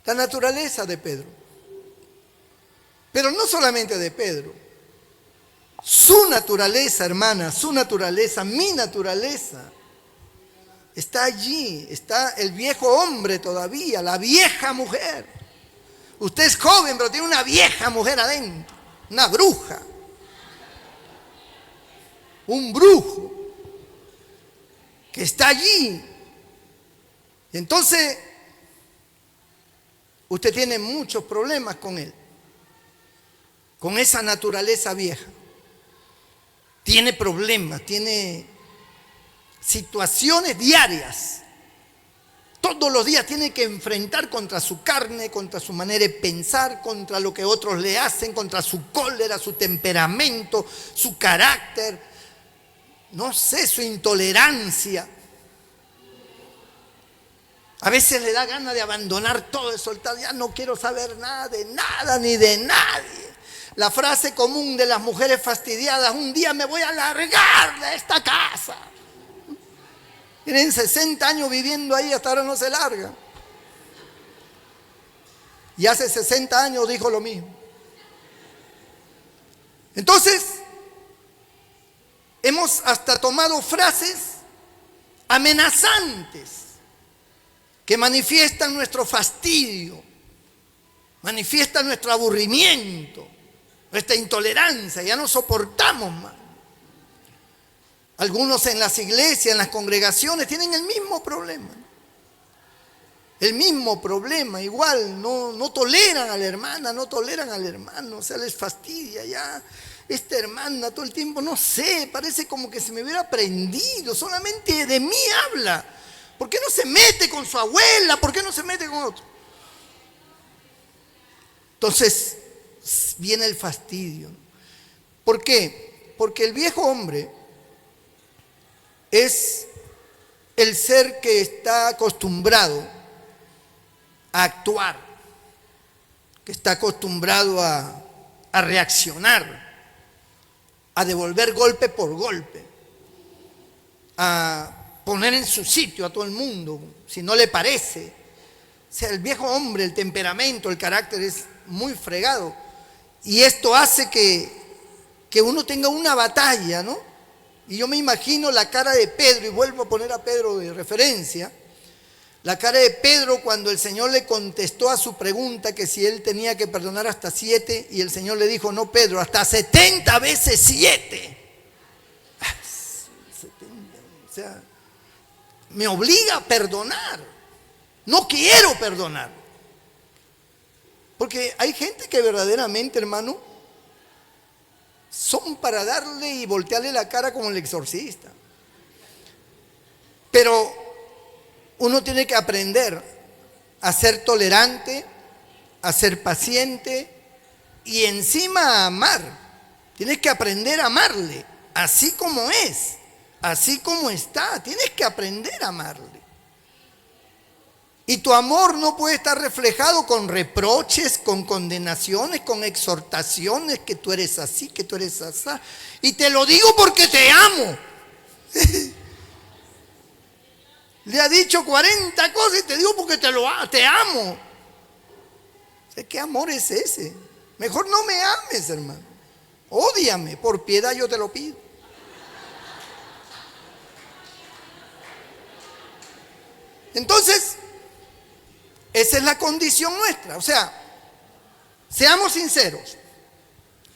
La naturaleza de Pedro. Pero no solamente de Pedro. Su naturaleza, hermana, su naturaleza, mi naturaleza, está allí. Está el viejo hombre todavía, la vieja mujer. Usted es joven, pero tiene una vieja mujer adentro, una bruja, un brujo que está allí. Y entonces usted tiene muchos problemas con él, con esa naturaleza vieja. Tiene problemas, tiene situaciones diarias. Todos los días tiene que enfrentar contra su carne, contra su manera de pensar, contra lo que otros le hacen, contra su cólera, su temperamento, su carácter, no sé, su intolerancia. A veces le da ganas de abandonar todo, de soltar, ya no quiero saber nada de nada ni de nadie. La frase común de las mujeres fastidiadas, un día me voy a largar de esta casa. Tienen 60 años viviendo ahí, hasta ahora no se larga. Y hace 60 años dijo lo mismo. Entonces, hemos hasta tomado frases amenazantes que manifiestan nuestro fastidio, manifiestan nuestro aburrimiento, nuestra intolerancia, ya no soportamos más. Algunos en las iglesias, en las congregaciones, tienen el mismo problema. El mismo problema, igual, no toleran a la hermana, no toleran al hermano, o sea, les fastidia ya. Esta hermana todo el tiempo, no sé, parece como que se me hubiera prendido, solamente de mí habla. ¿Por qué no se mete con su abuela? ¿Por qué no se mete con otro? Entonces, viene el fastidio. ¿Por qué? Porque el viejo hombre es el ser que está acostumbrado a actuar, que está acostumbrado a reaccionar, a devolver golpe por golpe, a poner en su sitio a todo el mundo, si no le parece. O sea, el viejo hombre, el temperamento, el carácter es muy fregado. Y esto hace que uno tenga una batalla, ¿no? Y yo me imagino la cara de Pedro, y vuelvo a poner a Pedro de referencia, la cara de Pedro cuando el Señor le contestó a su pregunta que si él tenía que perdonar hasta 7, y el Señor le dijo, no Pedro, hasta 70 veces 7. O sea, me obliga a perdonar. No quiero perdonar. Porque hay gente que verdaderamente, hermano, son para darle y voltearle la cara como el exorcista. Pero uno tiene que aprender a ser tolerante, a ser paciente y encima a amar. Tienes que aprender a amarle, así como es, así como está. Tienes que aprender a amarle. Y tu amor no puede estar reflejado con reproches, con condenaciones, con exhortaciones, que tú eres así, que tú eres así. Y te lo digo porque te amo. Le ha dicho 40 cosas y te digo porque te amo. ¿Qué amor es ese? Mejor no me ames, hermano. Ódiame, por piedad yo te lo pido. Entonces, esa es la condición nuestra. O sea, seamos sinceros.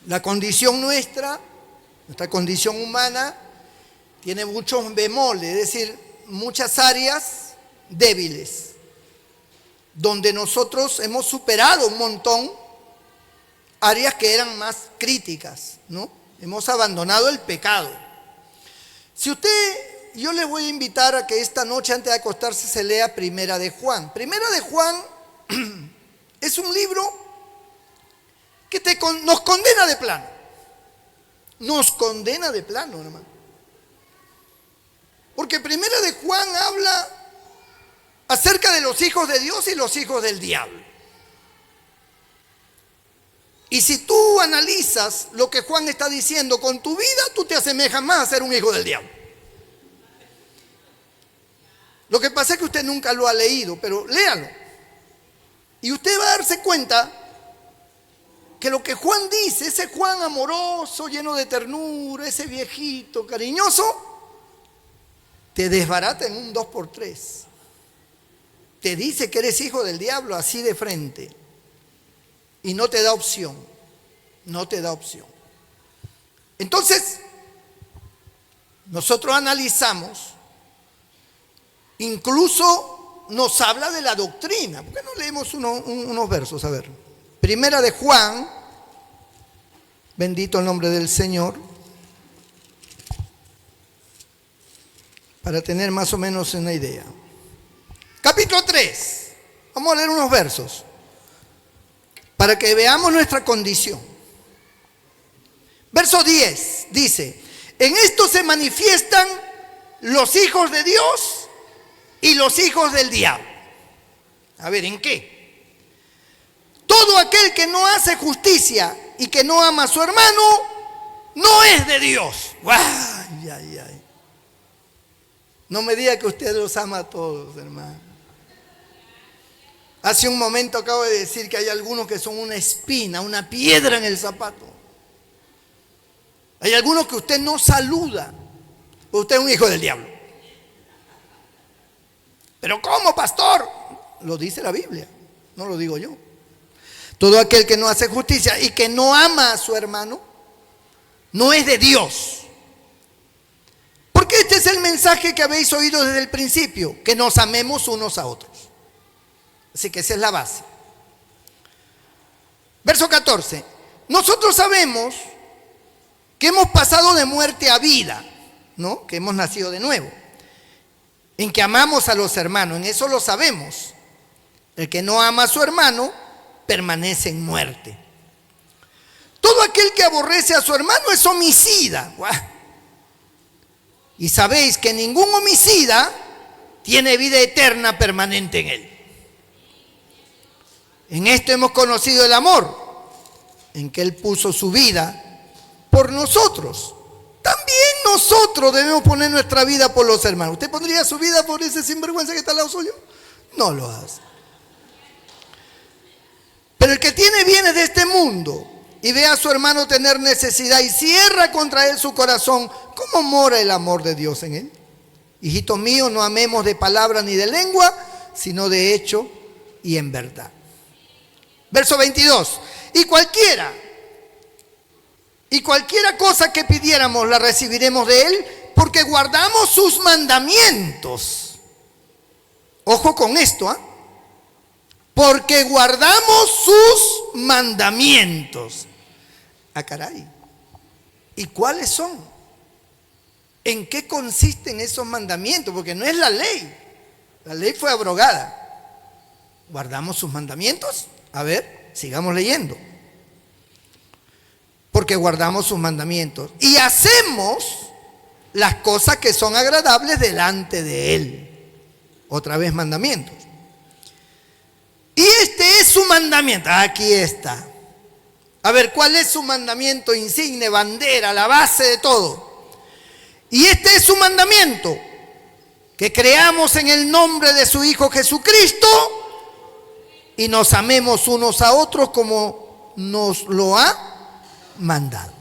La condición nuestra, Nuestra condición humana tiene muchos bemoles, es decir, muchas áreas débiles, donde nosotros hemos superado un montón áreas que eran más críticas, ¿no? Hemos abandonado el pecado. Yo les voy a invitar a que esta noche antes de acostarse se lea Primera de Juan. Primera de Juan es un libro que nos condena de plano. Nos condena de plano, hermano. Porque Primera de Juan habla acerca de los hijos de Dios y los hijos del diablo. Y si tú analizas lo que Juan está diciendo con tu vida, tú te asemejas más a ser un hijo del diablo. Lo que pasa es que usted nunca lo ha leído, pero léalo. Y usted va a darse cuenta que lo que Juan dice, ese Juan amoroso, lleno de ternura, ese viejito cariñoso, te desbarata en un 2x3. Te dice que eres hijo del diablo así de frente. Y no te da opción. No te da opción. Entonces, nosotros analizamos, incluso nos habla de la doctrina. ¿Por qué no leemos unos versos? A ver. Primera de Juan, bendito el nombre del Señor, para tener más o menos una idea. Capítulo 3, vamos a leer unos versos, para que veamos nuestra condición. Verso 10 dice: en esto se manifiestan los hijos de Dios y los hijos del diablo. A ver, ¿en qué? Todo aquel que no hace justicia y que no ama a su hermano, no es de Dios. ¡Ay, ay, ay! No me diga que usted los ama a todos, hermano. Hace un momento acabo de decir que hay algunos que son una espina, una piedra en el zapato. Hay algunos que usted no saluda, porque usted es un hijo del diablo. ¿Pero cómo, pastor? Lo dice la Biblia, no lo digo yo. Todo aquel que no hace justicia y que no ama a su hermano, no es de Dios. Porque este es el mensaje que habéis oído desde el principio, que nos amemos unos a otros. Así que esa es la base. Verso 14. Nosotros sabemos que hemos pasado de muerte a vida, ¿no? Que hemos nacido de nuevo. En que amamos a los hermanos, en eso lo sabemos. El que no ama a su hermano permanece en muerte. Todo aquel que aborrece a su hermano es homicida. Y sabéis que ningún homicida tiene vida eterna permanente en él. En esto hemos conocido el amor, en que Él puso su vida por nosotros. También nosotros debemos poner nuestra vida por los hermanos. ¿Usted pondría su vida por ese sinvergüenza que está al lado suyo? No lo hace. Pero el que tiene bienes de este mundo y ve a su hermano tener necesidad y cierra contra él su corazón, ¿cómo mora el amor de Dios en él? Hijitos míos, no amemos de palabra ni de lengua, sino de hecho y en verdad. Verso 22. Y cualquiera cosa que pidiéramos la recibiremos de Él, porque guardamos sus mandamientos. Ojo con esto, ¿eh? Porque guardamos sus mandamientos. Ah, caray. ¿Y cuáles son? ¿En qué consisten esos mandamientos? Porque no es la ley. La ley fue abrogada. ¿Guardamos sus mandamientos? A ver, sigamos leyendo. Porque guardamos sus mandamientos y hacemos las cosas que son agradables delante de Él. Otra vez mandamientos. Y este es su mandamiento. Aquí está. A ver, ¿cuál es su mandamiento insigne, bandera, la base de todo? Y este es su mandamiento: que creamos en el nombre de su Hijo Jesucristo y nos amemos unos a otros como nos lo ha mandado.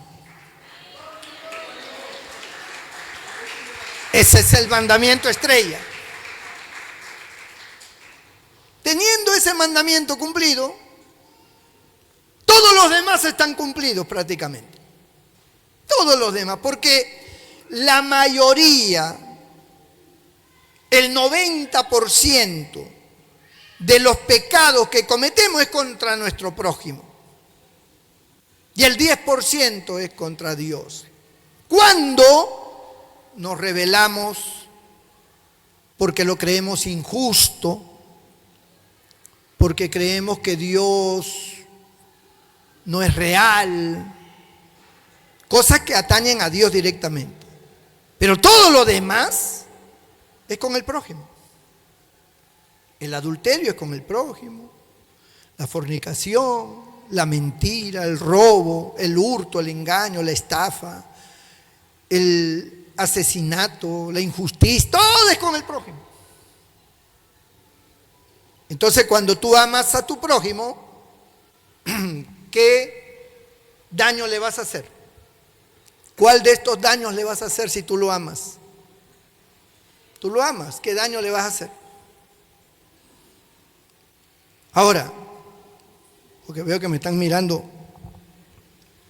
Ese es el mandamiento estrella. Teniendo ese mandamiento cumplido, todos los demás están cumplidos prácticamente. todos los demás, porque la mayoría, el 90% de los pecados que cometemos es contra nuestro prójimo. Y el 10% es contra Dios. Cuando nos rebelamos porque lo creemos injusto, porque creemos que Dios no es real, cosas que atañen a Dios directamente. Pero todo lo demás es con el prójimo. El adulterio es con el prójimo, la fornicación, la mentira, el robo, el hurto, el engaño, la estafa, el asesinato, la injusticia, todo es con el prójimo. Entonces, cuando tú amas a tu prójimo, ¿qué daño le vas a hacer? ¿Cuál de estos daños le vas a hacer si tú lo amas? Tú lo amas, ¿qué daño le vas a hacer? Ahora, porque veo que me están mirando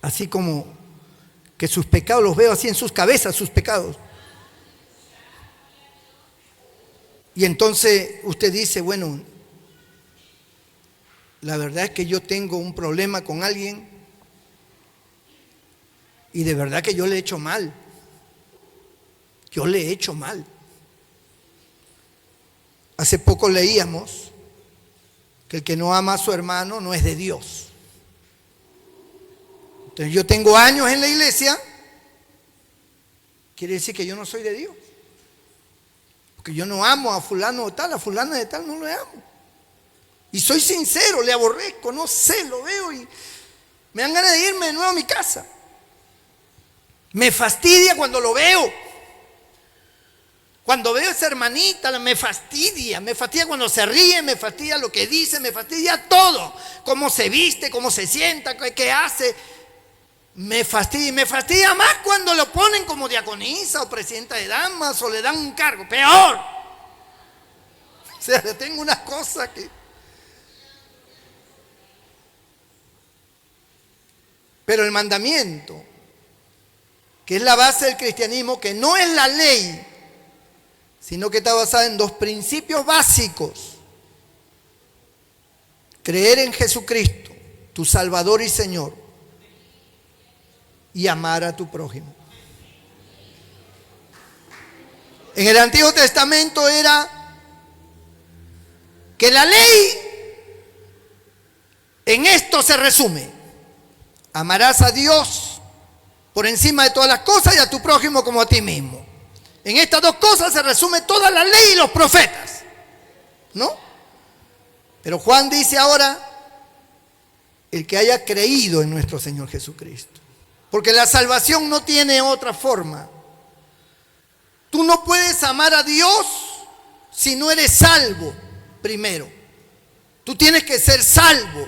así como que sus pecados, los veo así en sus cabezas, sus pecados. Y entonces usted dice, bueno, la verdad es que yo tengo un problema con alguien y de verdad que yo le he hecho mal. Yo le he hecho mal. Hace poco leíamos que el que no ama a su hermano no es de Dios. Entonces yo tengo años en la iglesia, quiere decir que yo no soy de Dios. Porque yo no amo a fulano de tal, a fulana de tal, no lo amo. Y soy sincero, le aborrezco, no sé, lo veo y me dan ganas de irme de nuevo a mi casa. Me fastidia cuando lo veo. Cuando veo a esa hermanita, me fastidia cuando se ríe, me fastidia lo que dice, me fastidia todo. Cómo se viste, cómo se sienta, qué hace. Me fastidia más cuando lo ponen como diaconisa o presidenta de damas o le dan un cargo. Peor. O sea, le tengo una cosa que... Pero el mandamiento, que es la base del cristianismo, que no es la ley, sino que está basada en dos principios básicos. Creer en Jesucristo, tu Salvador y Señor, y amar a tu prójimo. En el Antiguo Testamento era que la ley en esto se resume: amarás a Dios por encima de todas las cosas y a tu prójimo como a ti mismo. En estas dos cosas se resume toda la ley y los profetas, ¿no? Pero Juan dice ahora, el que haya creído en nuestro Señor Jesucristo. Porque la salvación no tiene otra forma. Tú no puedes amar a Dios si no eres salvo primero. Tú tienes que ser salvo.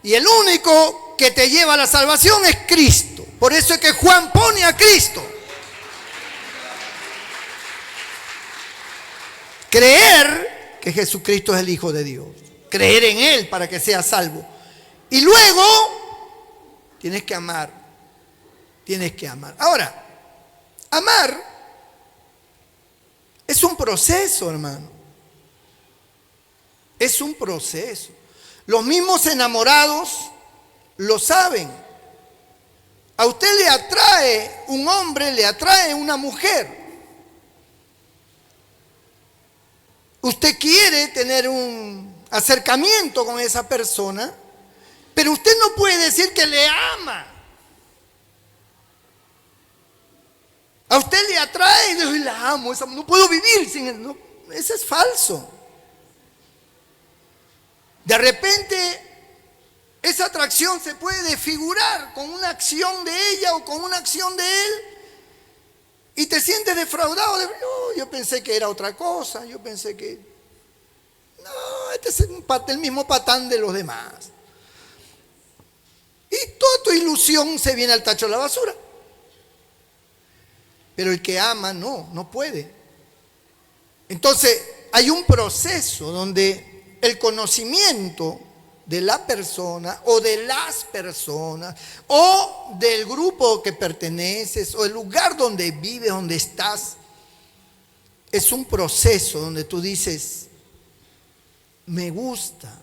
Y el único que te lleva a la salvación es Cristo. Por eso es que Juan pone a Cristo. Creer que Jesucristo es el Hijo de Dios. Creer en Él para que seas salvo. Y luego tienes que amar. Tienes que amar. Ahora, amar es un proceso, hermano. Es un proceso. Los mismos enamorados lo saben. A usted le atrae un hombre, le atrae una mujer. Usted quiere tener un acercamiento con esa persona, pero usted no puede decir que le ama. A usted le atrae y dice, la amo, no puedo vivir sin él. No, eso es falso. De repente, esa atracción se puede desfigurar con una acción de ella o con una acción de él y te sientes defraudado. Yo pensé que era otra cosa, yo pensé que... No, este es el mismo patán de los demás. Y toda tu ilusión se viene al tacho de la basura. Pero el que ama no puede. Entonces hay un proceso donde el conocimiento de la persona o de las personas o del grupo que perteneces o el lugar donde vives, donde estás, es un proceso donde tú dices, me gusta,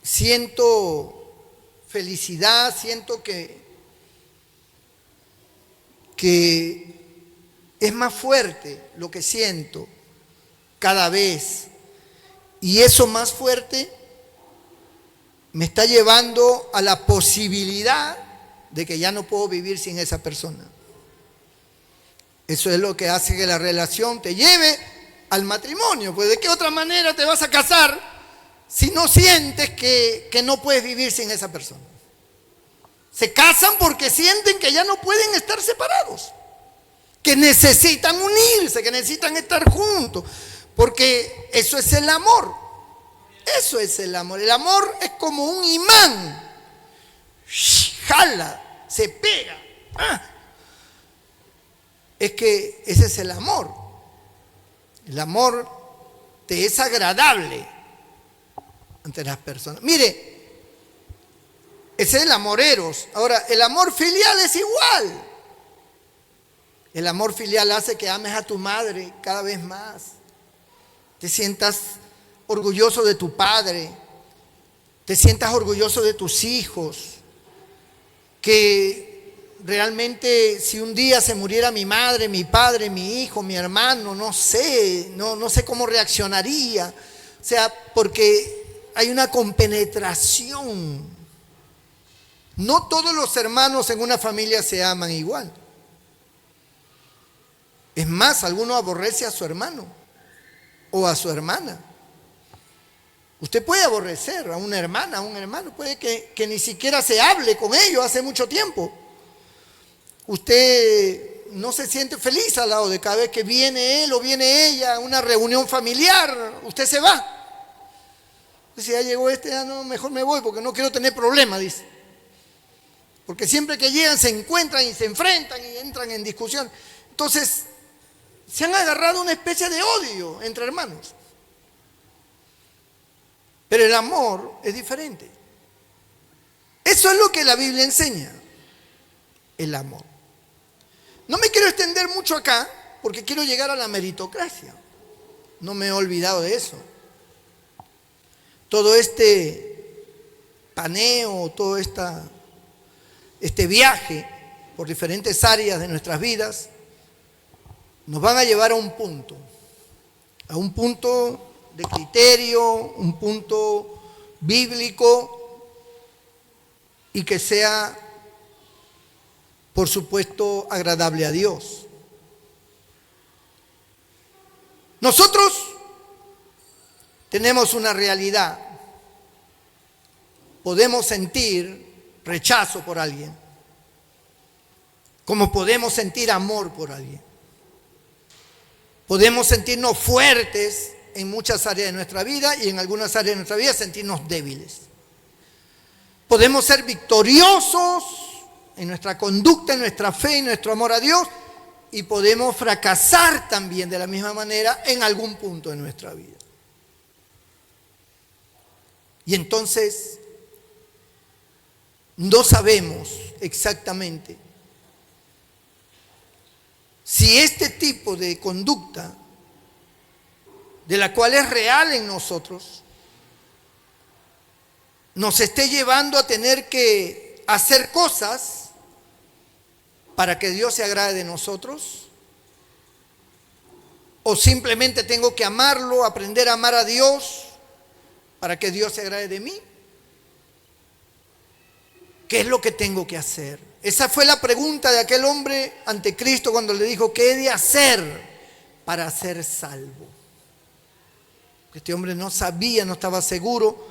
siento felicidad, siento que es más fuerte lo que siento cada vez. Y eso más fuerte me está llevando a la posibilidad de que ya no puedo vivir sin esa persona. Eso es lo que hace que la relación te lleve al matrimonio. Pues ¿de qué otra manera te vas a casar si no sientes que no puedes vivir sin esa persona? Se casan porque sienten que ya no pueden estar separados, que necesitan unirse, que necesitan estar juntos, porque eso es el amor. Eso es el amor. El amor es como un imán. Jala, se pega. Es que ese es el amor. El amor te es agradable ante las personas. Mire, ese es el amor eros. Ahora, el amor filial es igual. El amor filial hace que ames a tu madre cada vez más. Te sientas orgulloso de tu padre. Te sientas orgulloso de tus hijos. Que realmente si un día se muriera mi madre, mi padre, mi hijo, mi hermano, no sé cómo reaccionaría. O sea, porque hay una compenetración. No todos los hermanos en una familia se aman igual. Es más, alguno aborrece a su hermano o a su hermana. Usted puede aborrecer a una hermana, a un hermano, puede que ni siquiera se hable con ellos hace mucho tiempo. Usted no se siente feliz al lado de cada vez que viene él o viene ella a una reunión familiar, usted se va. Si ya llegó ya no, mejor me voy porque no quiero tener problemas, dice. Porque siempre que llegan se encuentran y se enfrentan y entran en discusión. Entonces, se han agarrado una especie de odio entre hermanos. Pero el amor es diferente. Eso es lo que la Biblia enseña. El amor. No me quiero extender mucho acá porque quiero llegar a la meritocracia. No me he olvidado de eso. Todo este paneo, todo este viaje por diferentes áreas de nuestras vidas nos van a llevar a un punto de criterio, un punto bíblico y que sea, por supuesto, agradable a Dios. Nosotros tenemos una realidad. Podemos sentir rechazo por alguien, como podemos sentir amor por alguien. Podemos sentirnos fuertes en muchas áreas de nuestra vida y en algunas áreas de nuestra vida sentirnos débiles. Podemos ser victoriosos en nuestra conducta, en nuestra fe, en nuestro amor a Dios, y podemos fracasar también de la misma manera en algún punto de nuestra vida. Y entonces no sabemos exactamente si este tipo de conducta, de la cual es real en nosotros, nos esté llevando a tener que hacer cosas para que Dios se agrade de nosotros, o simplemente tengo que amarlo, aprender a amar a Dios para que Dios se agrade de mí. ¿Qué es lo que tengo que hacer? Esa fue la pregunta de aquel hombre ante Cristo cuando le dijo, ¿qué he de hacer para ser salvo? Este hombre no sabía, no estaba seguro,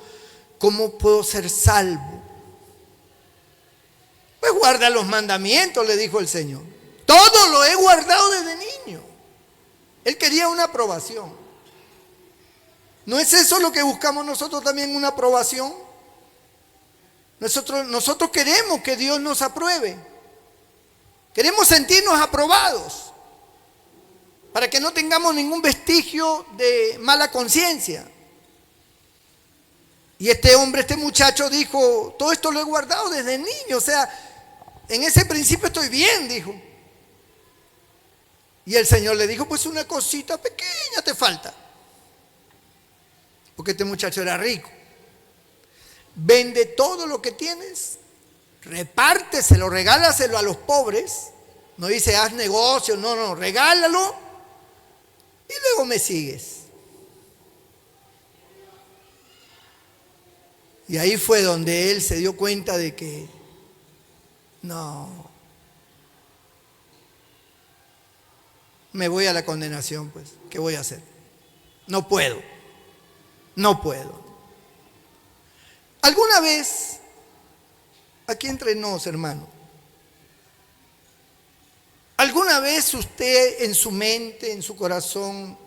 ¿cómo puedo ser salvo? Pues guarda los mandamientos, le dijo el Señor. Todo lo he guardado desde niño. Él quería una aprobación. ¿No es eso lo que buscamos nosotros también, una aprobación? Nosotros queremos que Dios nos apruebe. Queremos sentirnos aprobados para que no tengamos ningún vestigio de mala conciencia. Y este hombre, este muchacho dijo, todo esto lo he guardado desde niño, o sea, en ese principio estoy bien, dijo. Y el Señor le dijo, pues una cosita pequeña te falta. Porque este muchacho era rico. Vende todo lo que tienes, repárteselo, regálaselo a los pobres. No dice haz negocio, no, regálalo y luego me sigues. Y ahí fue donde él se dio cuenta de que no, me voy a la condenación, pues, ¿qué voy a hacer? No puedo. ¿Alguna vez, aquí entre nos, hermano, alguna vez usted en su mente, en su corazón,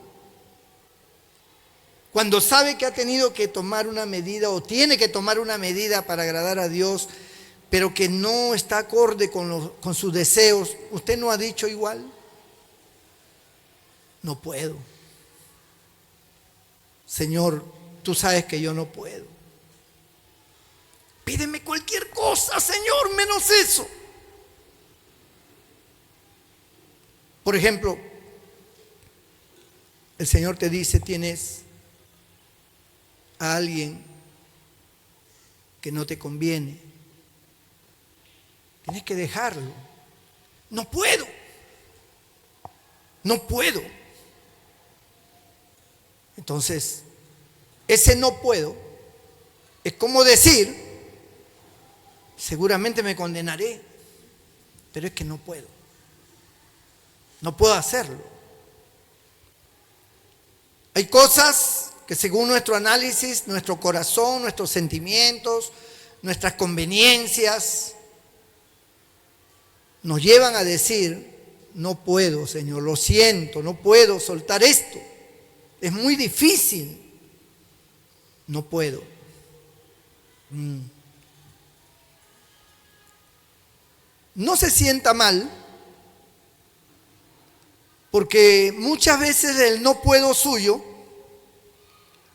cuando sabe que ha tenido que tomar una medida o tiene que tomar una medida para agradar a Dios, pero que no está acorde con sus deseos, usted no ha dicho igual? No puedo. Señor, tú sabes que yo no puedo. Pídeme cualquier cosa, Señor, menos eso. Por ejemplo, el Señor te dice, tienes a alguien que no te conviene. Tienes que dejarlo. No puedo. Entonces, ese no puedo es como decir, seguramente me condenaré, pero es que no puedo. No puedo hacerlo. Hay cosas que según nuestro análisis, nuestro corazón, nuestros sentimientos, nuestras conveniencias, nos llevan a decir, no puedo, Señor, lo siento, no puedo soltar esto. Es muy difícil. No puedo. No se sienta mal, porque muchas veces el no puedo suyo,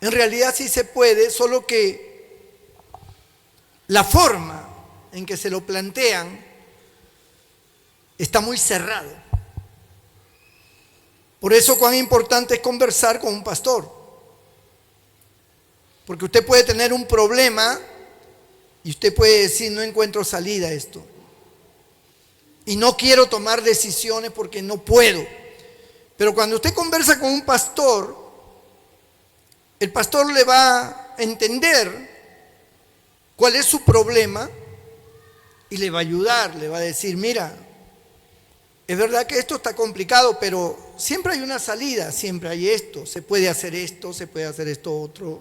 en realidad sí se puede, solo que la forma en que se lo plantean está muy cerrado. Por eso cuán importante es conversar con un pastor. Porque usted puede tener un problema y usted puede decir, no encuentro salida a esto. Y no quiero tomar decisiones porque no puedo. Pero cuando usted conversa con un pastor, el pastor le va a entender cuál es su problema y le va a ayudar, le va a decir, mira, es verdad que esto está complicado, pero siempre hay una salida, siempre hay esto, se puede hacer esto otro.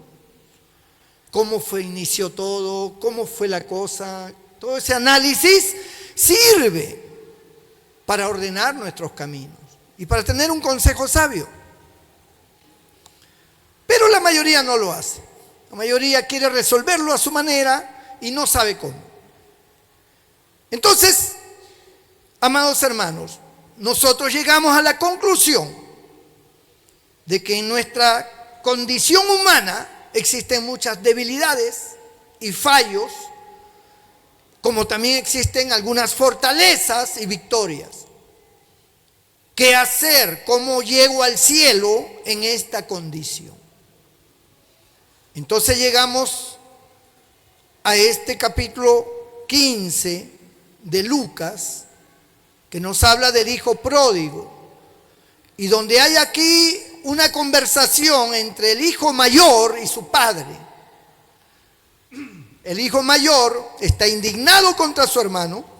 ¿Cómo inició todo? ¿Cómo fue la cosa? Todo ese análisis sirve para ordenar nuestros caminos y para tener un consejo sabio. Pero la mayoría no lo hace. La mayoría quiere resolverlo a su manera y no sabe cómo. Entonces, amados hermanos, nosotros llegamos a la conclusión de que en nuestra condición humana existen muchas debilidades y fallos, como también existen algunas fortalezas y victorias. ¿Qué hacer? ¿Cómo llego al cielo en esta condición? Entonces llegamos a este capítulo 15 de Lucas, que nos habla del hijo pródigo, y donde hay aquí una conversación entre el hijo mayor y su padre. El hijo mayor está indignado contra su hermano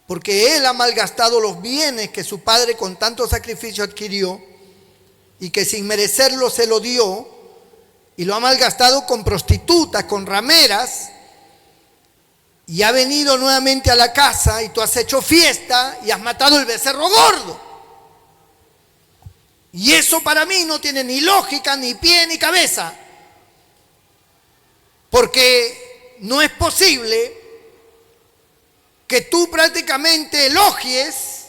porque él ha malgastado los bienes que su padre con tanto sacrificio adquirió y que sin merecerlo se lo dio, y lo ha malgastado con prostitutas, con rameras, y ha venido nuevamente a la casa y tú has hecho fiesta y has matado el becerro gordo. Y eso para mí no tiene ni lógica, ni pie, ni cabeza. Porque no es posible que tú prácticamente elogies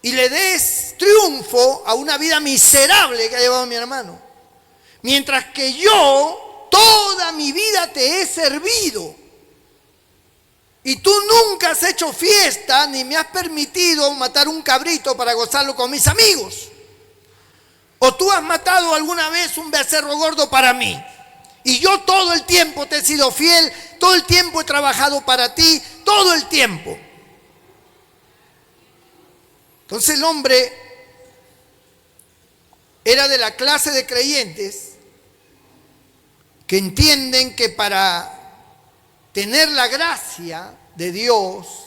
y le des triunfo a una vida miserable que ha llevado mi hermano. mientras que yo toda mi vida te he servido. Y tú nunca has hecho fiesta ni me has permitido matar un cabrito para gozarlo con mis amigos. O tú has matado alguna vez un becerro gordo para mí. Y yo todo el tiempo te he sido fiel, todo el tiempo he trabajado para ti, todo el tiempo. Entonces el hombre era de la clase de creyentes que entienden que para tener la gracia de Dios,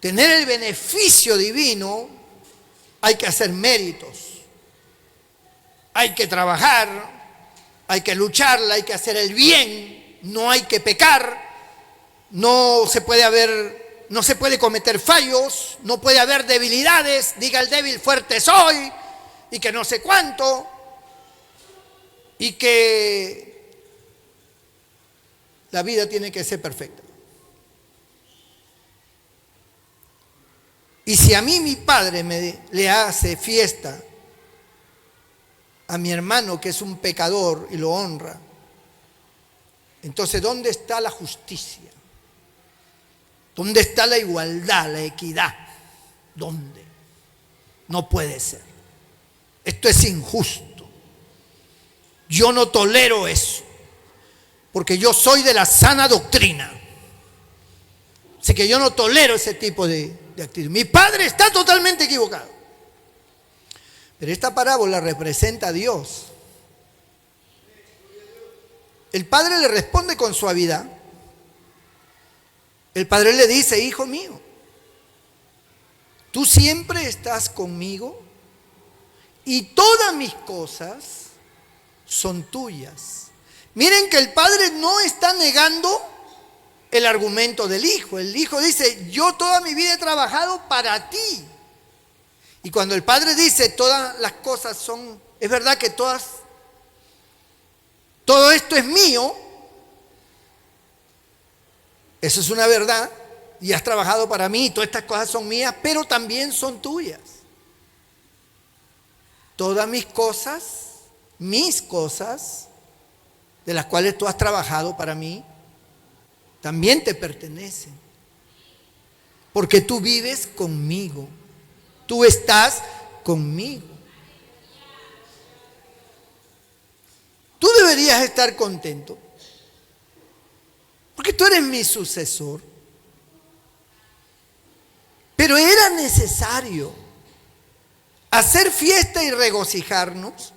tener el beneficio divino, hay que hacer méritos, hay que trabajar, hay que lucharla, hay que hacer el bien, no hay que pecar, no se puede cometer fallos, no puede haber debilidades, diga el débil fuerte soy, y que no sé cuánto, y que la vida tiene que ser perfecta. Y si a mí mi padre le hace fiesta a mi hermano que es un pecador y lo honra, entonces ¿dónde está la justicia? ¿Dónde está la igualdad, la equidad? ¿Dónde? No puede ser. Esto es injusto. Yo no tolero eso, porque yo soy de la sana doctrina. Así que yo no tolero ese tipo de actitud. Mi padre está totalmente equivocado. Pero esta parábola representa a Dios. El padre le responde con suavidad. El padre le dice: hijo mío, tú siempre estás conmigo y todas mis cosas son tuyas. Miren que el padre no está negando el argumento del hijo. El hijo dice: yo toda mi vida he trabajado para ti. Y cuando el padre dice todas las cosas son, es verdad que todo esto es mío, eso es una verdad, y has trabajado para mí, todas estas cosas son mías, pero también son tuyas. Todas mis cosas, de las cuales tú has trabajado para mí, también te pertenecen, porque tú vives conmigo, tú estás conmigo. Tú deberías estar contento, porque tú eres mi sucesor. Pero era necesario hacer fiesta y regocijarnos,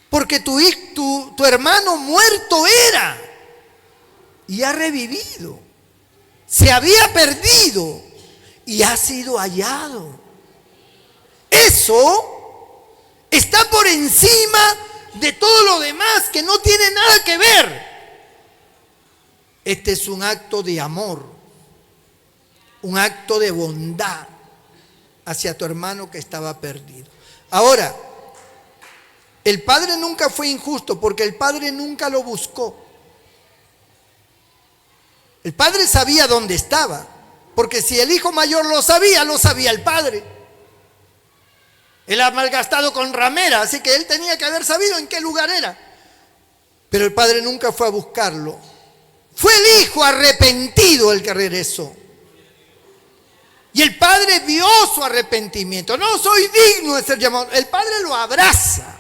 porque tu hermano muerto era y ha revivido, se había perdido y ha sido hallado. Eso está por encima de todo lo demás que no tiene nada que ver. Este es un acto de amor, un acto de bondad hacia tu hermano que estaba perdido. Ahora, el padre nunca fue injusto porque el padre nunca lo buscó. El padre sabía dónde estaba, porque si el hijo mayor lo sabía el padre. Él ha malgastado con ramera, así que él tenía que haber sabido en qué lugar era. Pero el padre nunca fue a buscarlo. Fue el hijo arrepentido el que regresó. Y el padre vio su arrepentimiento. No soy digno de ser llamado. El padre lo abraza.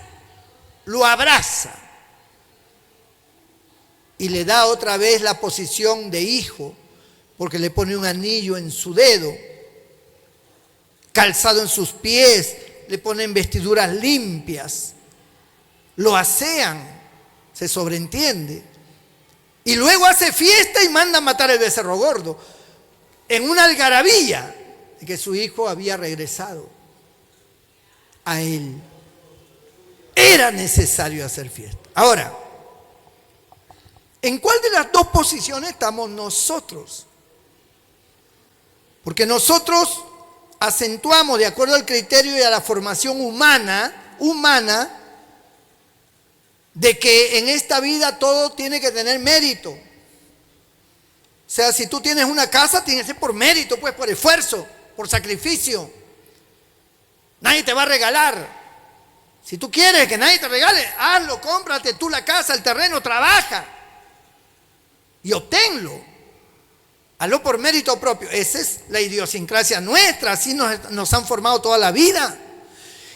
Y le da otra vez la posición de hijo, porque le pone un anillo en su dedo, calzado en sus pies, le ponen vestiduras limpias, lo asean, se sobreentiende. Y luego hace fiesta y manda a matar el becerro gordo, en una algarabía de que su hijo había regresado a él. Era necesario hacer fiesta. Ahora, ¿en cuál de las dos posiciones estamos nosotros? Porque nosotros acentuamos, de acuerdo al criterio y a la formación humana, de que en esta vida todo tiene que tener mérito. O sea, si tú tienes una casa, tiene que ser por mérito, pues por esfuerzo, por sacrificio. Nadie te va a regalar. Si tú quieres que nadie te regale, hazlo, cómprate tú la casa, el terreno, trabaja y obténlo. Hazlo por mérito propio. Esa es la idiosincrasia nuestra, así nos han formado toda la vida.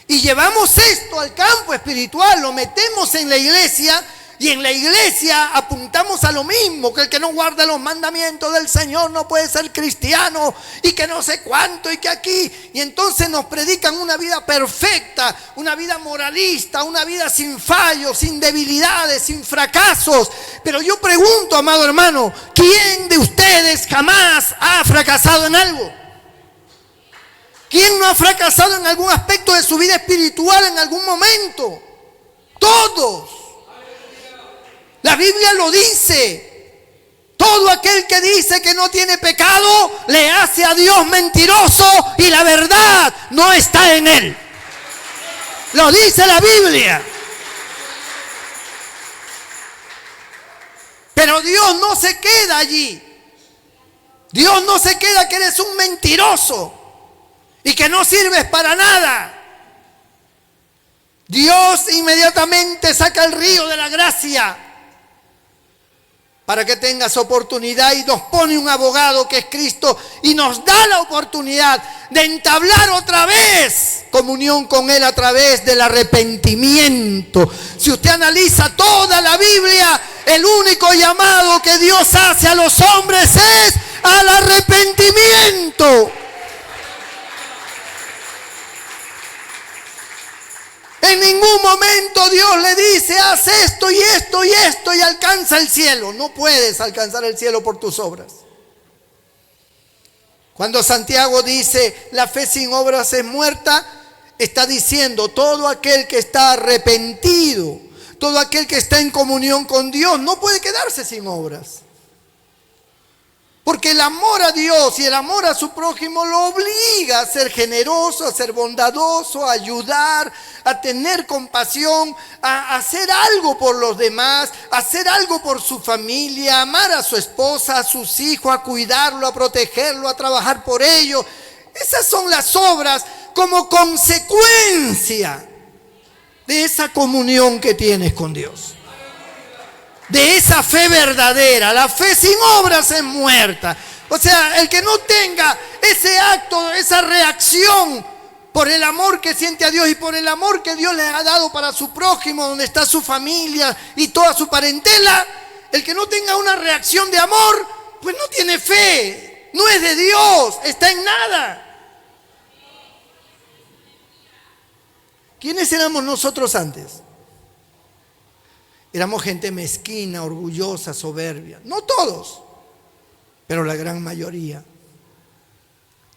Y llevamos esto al campo espiritual, lo metemos en la iglesia y en la iglesia apuntamos a lo mismo, que el que no guarda los mandamientos del Señor no puede ser cristiano y que no sé cuánto y que aquí. Y entonces nos predican una vida perfecta, una vida moralista, una vida sin fallos, sin debilidades, sin fracasos. Pero yo pregunto, amado hermano, ¿quién de ustedes jamás ha fracasado en algo? ¿Quién no ha fracasado en algún aspecto de su vida espiritual en algún momento? Todos. La Biblia lo dice. Todo aquel que dice que no tiene pecado le hace a Dios mentiroso y la verdad no está en él. Lo dice la Biblia. Pero Dios no se queda allí. Dios no se queda que eres un mentiroso y que no sirves para nada. Dios inmediatamente saca el río de la gracia para que tengas oportunidad y nos pone un abogado que es Cristo y nos da la oportunidad de entablar otra vez comunión con Él a través del arrepentimiento. Si usted analiza toda la Biblia, el único llamado que Dios hace a los hombres es al arrepentimiento. En ningún momento Dios le dice, haz esto y esto y esto y alcanza el cielo. No puedes alcanzar el cielo por tus obras. Cuando Santiago dice, la fe sin obras es muerta, está diciendo, todo aquel que está arrepentido, todo aquel que está en comunión con Dios, no puede quedarse sin obras. Porque el amor a Dios y el amor a su prójimo lo obliga a ser generoso, a ser bondadoso, a ayudar, a tener compasión, a hacer algo por los demás, a hacer algo por su familia, a amar a su esposa, a sus hijos, a cuidarlo, a protegerlo, a trabajar por ellos. Esas son las obras como consecuencia de esa comunión que tienes con Dios. De esa fe verdadera. La fe sin obras es muerta. O sea, el que no tenga ese acto, esa reacción por el amor que siente a Dios y por el amor que Dios le ha dado para su prójimo, donde está su familia y toda su parentela, el que no tenga una reacción de amor, pues no tiene fe, no es de Dios, está en nada. ¿Quiénes éramos nosotros antes? Éramos gente mezquina, orgullosa, soberbia. No todos, pero la gran mayoría.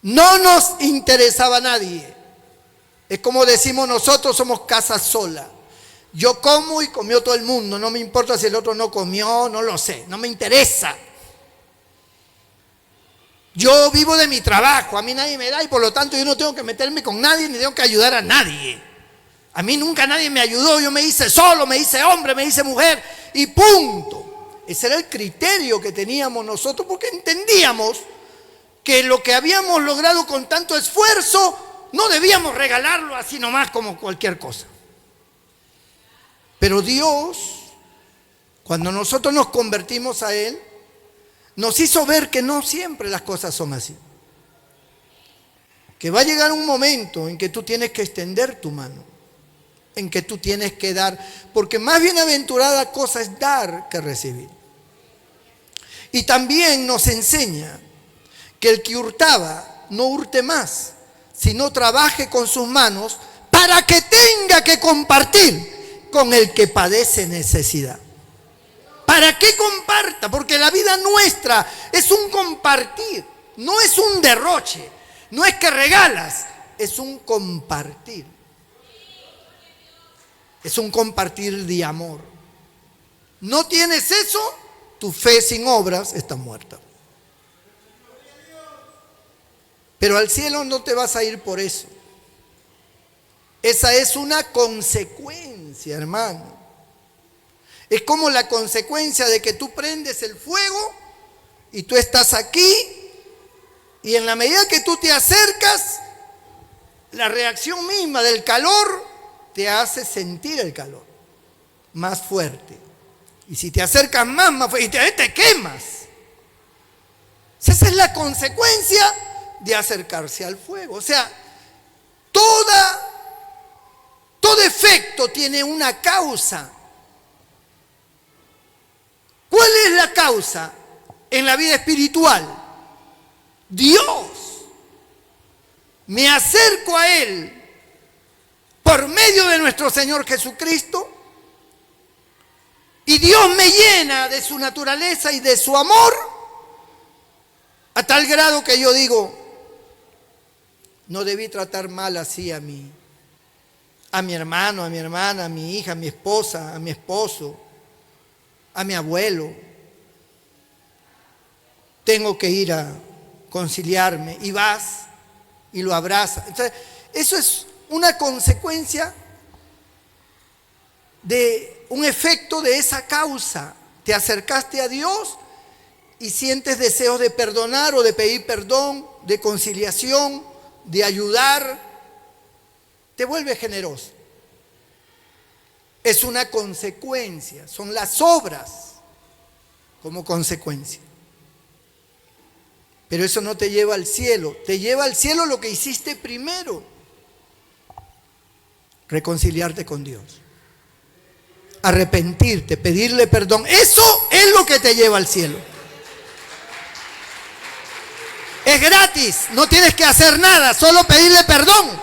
No nos interesaba a nadie. Es como decimos nosotros, somos casa sola. Yo como y comió todo el mundo. No me importa si el otro no comió, no lo sé. No me interesa. Yo vivo de mi trabajo, a mí nadie me da y por lo tanto yo no tengo que meterme con nadie ni tengo que ayudar a nadie. A mí nunca nadie me ayudó, yo me hice solo, me hice hombre, me hice mujer y punto. Ese era el criterio que teníamos nosotros porque entendíamos que lo que habíamos logrado con tanto esfuerzo no debíamos regalarlo así nomás como cualquier cosa. Pero Dios, cuando nosotros nos convertimos a Él, nos hizo ver que no siempre las cosas son así. Que va a llegar un momento en que tú tienes que extender tu mano, en que tú tienes que dar, porque más bienaventurada cosa es dar que recibir. Y también nos enseña que el que hurtaba no hurte más, sino trabaje con sus manos para que tenga que compartir con el que padece necesidad. ¿Para qué comparta? Porque la vida nuestra es un compartir, no es un derroche, no es que regalas, es un compartir. Es un compartir de amor. ¿No tienes eso? Tu fe sin obras está muerta. Pero al cielo no te vas a ir por eso. Esa es una consecuencia, hermano. Es como la consecuencia de que tú prendes el fuego y tú estás aquí y en la medida que tú te acercas, la reacción misma del calor te hace sentir el calor más fuerte. Y si te acercas más fuerte, y te quemas. Esa es la consecuencia de acercarse al fuego. O sea, todo efecto tiene una causa. ¿Cuál es la causa en la vida espiritual? Dios. Me acerco a Él por medio de nuestro Señor Jesucristo y Dios me llena de su naturaleza y de su amor a tal grado que yo digo, no debí tratar mal así a mi hermano, a mi hermana, a mi hija, a mi esposa, a mi esposo, a mi abuelo. Tengo que ir a conciliarme, y vas y lo abrazas. Entonces, eso es una consecuencia de un efecto de esa causa. Te acercaste a Dios y sientes deseos de perdonar o de pedir perdón, de conciliación, de ayudar. Te vuelves generoso. Es una consecuencia, son las obras como consecuencia. Pero eso no te lleva al cielo. Te lleva al cielo lo que hiciste primero. Reconciliarte con Dios. Arrepentirte, pedirle perdón. Eso es lo que te lleva al cielo. Es gratis, no tienes que hacer nada, solo pedirle perdón.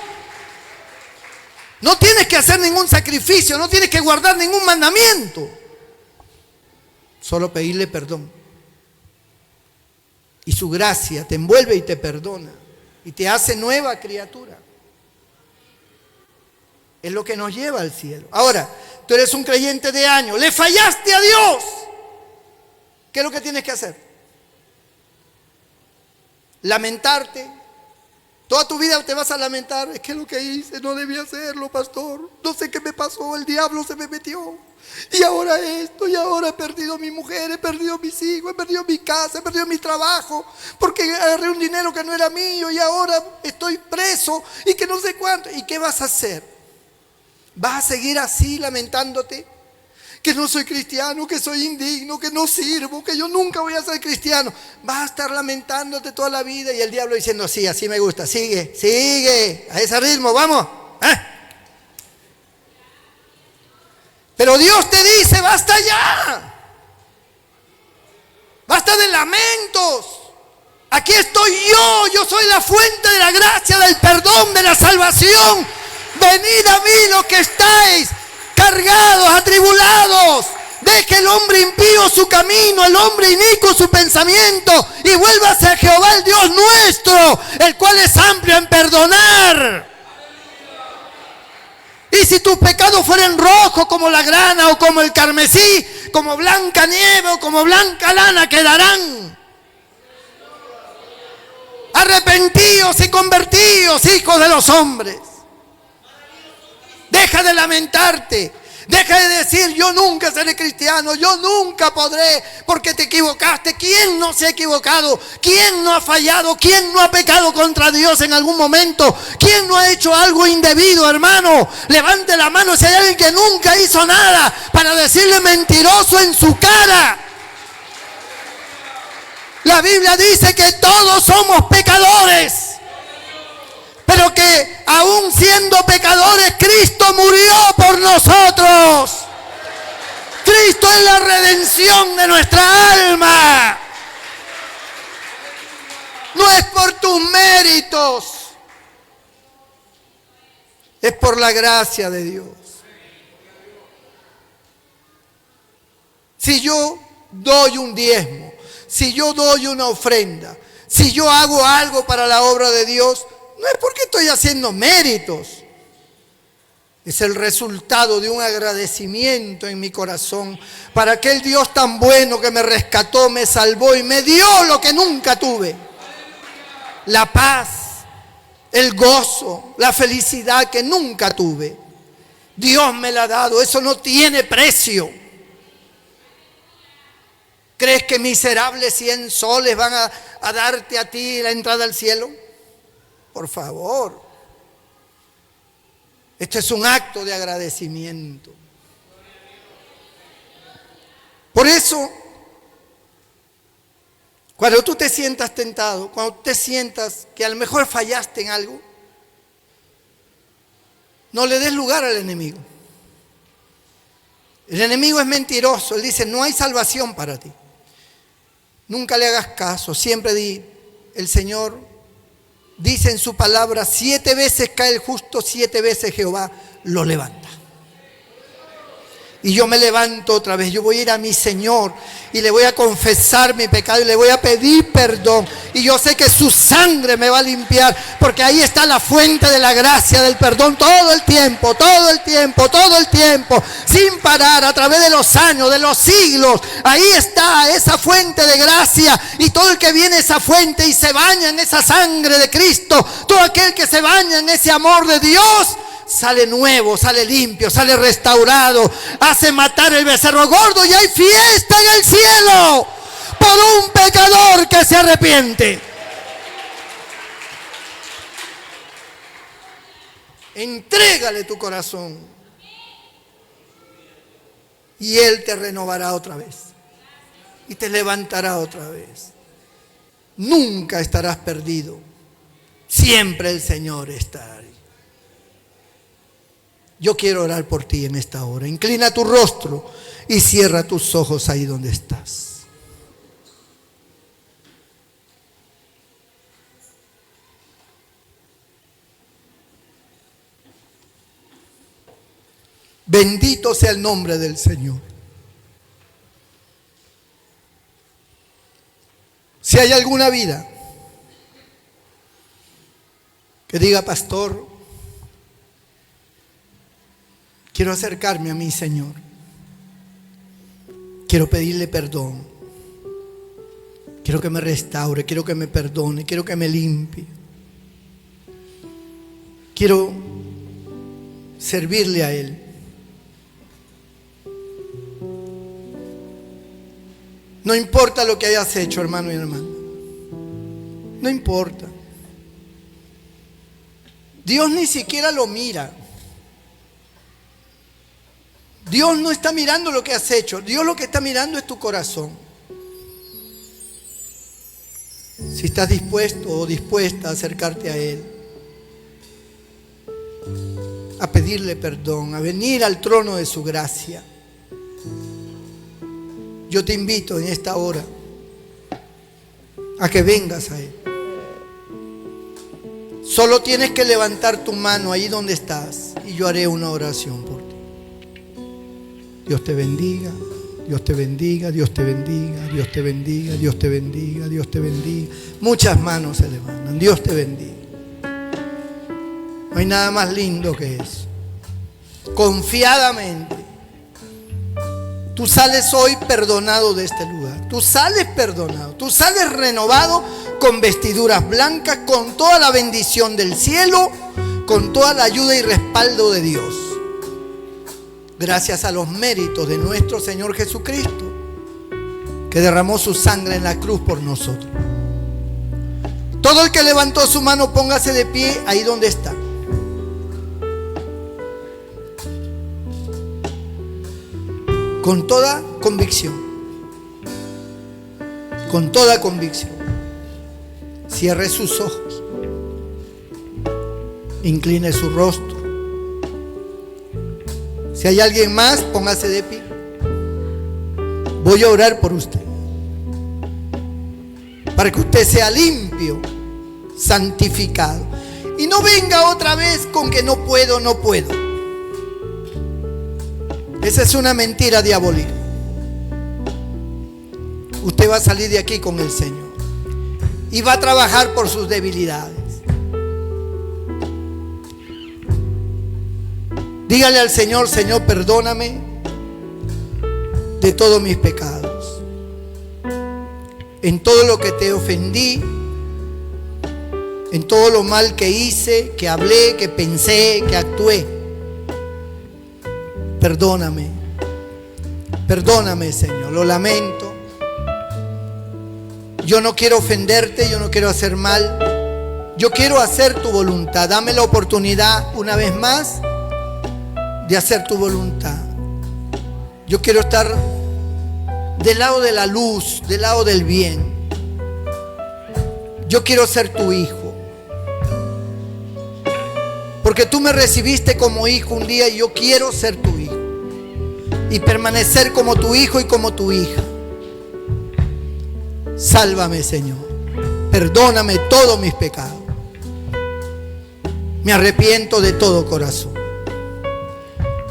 No tienes que hacer ningún sacrificio, no tienes que guardar ningún mandamiento. Solo pedirle perdón. Y su gracia te envuelve y te perdona. Y te hace nueva criatura. Es lo que nos lleva al cielo. Ahora, tú eres un creyente de años, le fallaste a Dios. ¿Qué es lo que tienes que hacer? Lamentarte. Toda tu vida te vas a lamentar. Es que lo que hice no debía hacerlo, pastor. No sé qué me pasó, el diablo se me metió. Y ahora esto, y ahora he perdido mi mujer, he perdido mis hijos, he perdido mi casa, he perdido mi trabajo, porque agarré un dinero que no era mío y ahora estoy preso y que no sé cuánto. ¿Y qué vas a hacer? ¿Vas a seguir así lamentándote? Que no soy cristiano, que soy indigno, que no sirvo, que yo nunca voy a ser cristiano. Vas a estar lamentándote toda la vida y el diablo diciendo, sí, así me gusta, sigue, sigue, a ese ritmo, vamos. Pero Dios te dice, basta ya. Basta de lamentos. Aquí estoy yo soy la fuente de la gracia, del perdón, de la salvación. Venid a mí los que estáis cargados, atribulados. Deje el hombre impío su camino, el hombre inicuo su pensamiento, y vuélvase a Jehová el Dios nuestro, el cual es amplio en perdonar. Y si tus pecados fueren rojos como la grana o como el carmesí, como blanca nieve o como blanca lana quedarán. Arrepentíos y convertíos, hijos de los hombres. Deja de lamentarte. Deja de decir, yo nunca seré cristiano, yo nunca podré, porque te equivocaste. ¿Quién no se ha equivocado? ¿Quién no ha fallado? ¿Quién no ha pecado contra Dios en algún momento? ¿Quién no ha hecho algo indebido, hermano? Levante la mano si hay alguien que nunca hizo nada para decirle mentiroso en su cara. La Biblia dice que todos somos pecadores, pero que aún siendo pecadores, Cristo murió por nosotros. Cristo es la redención de nuestra alma. No es por tus méritos, es por la gracia de Dios. Si yo doy un diezmo, si yo doy una ofrenda, si yo hago algo para la obra de Dios, no es porque estoy haciendo méritos. Es el resultado de un agradecimiento en mi corazón para aquel Dios tan bueno que me rescató, me salvó y me dio lo que nunca tuve. La paz, el gozo, la felicidad que nunca tuve. Dios me la ha dado, eso no tiene precio. ¿Crees que miserables 100 soles van a darte a ti, la entrada al cielo? Por favor. Esto es un acto de agradecimiento. Por eso, cuando tú te sientas tentado, cuando te sientas que a lo mejor fallaste en algo, no le des lugar al enemigo. El enemigo es mentiroso. Él dice, no hay salvación para ti. Nunca le hagas caso. Siempre di, el Señor dice en su palabra, 7 veces cae el justo, 7 veces Jehová lo levanta. Y yo me levanto otra vez. Yo voy a ir a mi Señor y le voy a confesar mi pecado y le voy a pedir perdón. Y yo sé que su sangre me va a limpiar, porque ahí está la fuente de la gracia, del perdón, todo el tiempo, todo el tiempo, todo el tiempo, sin parar, a través de los años, de los siglos. Ahí está esa fuente de gracia, y todo el que viene a esa fuente y se baña en esa sangre de Cristo, todo aquel que se baña en ese amor de Dios, sale nuevo, sale limpio, sale restaurado, hace matar el becerro gordo y hay fiesta en el cielo por un pecador que se arrepiente. Entrégale tu corazón y Él te renovará otra vez y te levantará otra vez. Nunca estarás perdido, siempre el Señor está ahí. Yo quiero orar por ti en esta hora. Inclina tu rostro y cierra tus ojos ahí donde estás. Bendito sea el nombre del Señor. Si hay alguna vida que diga, pastor, quiero acercarme a mi Señor, quiero pedirle perdón, quiero que me restaure, quiero que me perdone, quiero que me limpie, quiero servirle a Él. No importa lo que hayas hecho, hermano y hermana, no importa. Dios ni siquiera lo mira. Dios no está mirando lo que has hecho. Dios lo que está mirando es tu corazón. Si estás dispuesto o dispuesta a acercarte a Él, a pedirle perdón, a venir al trono de su gracia, yo te invito en esta hora a que vengas a Él. Solo tienes que levantar tu mano ahí donde estás y yo haré una oración por ti. Dios te bendiga, Dios te bendiga, Dios te bendiga, Dios te bendiga, Dios te bendiga, Dios te bendiga. Muchas manos se levantan. Dios te bendiga. No hay nada más lindo que eso. Confiadamente, tú sales hoy perdonado de este lugar. Tú sales perdonado, tú sales renovado, con vestiduras blancas, con toda la bendición del cielo, con toda la ayuda y respaldo de Dios. Gracias a los méritos de nuestro Señor Jesucristo, que derramó su sangre en la cruz por nosotros. Todo el que levantó su mano, póngase de pie ahí donde está. Con toda convicción. Con toda convicción. Cierre sus ojos. Incline su rostro. Si hay alguien más, póngase de pie. Voy a orar por usted, para que usted sea limpio, santificado. Y no venga otra vez con que no puedo, no puedo. Esa es una mentira diabólica. Usted va a salir de aquí con el Señor y va a trabajar por sus debilidades. Dígale al Señor: Señor, perdóname de todos mis pecados, en todo lo que te ofendí, en todo lo mal que hice, que hablé, que pensé, que actué. Perdóname, perdóname, Señor, lo lamento. Yo no quiero ofenderte, yo no quiero hacer mal, yo quiero hacer tu voluntad. Dame la oportunidad una vez más de hacer tu voluntad. Yo quiero estar del lado de la luz, del lado del bien. Yo quiero ser tu hijo, porque tú me recibiste como hijo un día y yo quiero ser tu hijo y permanecer como tu hijo y como tu hija. Sálvame, Señor. Perdóname todos mis pecados. Me arrepiento de todo corazón.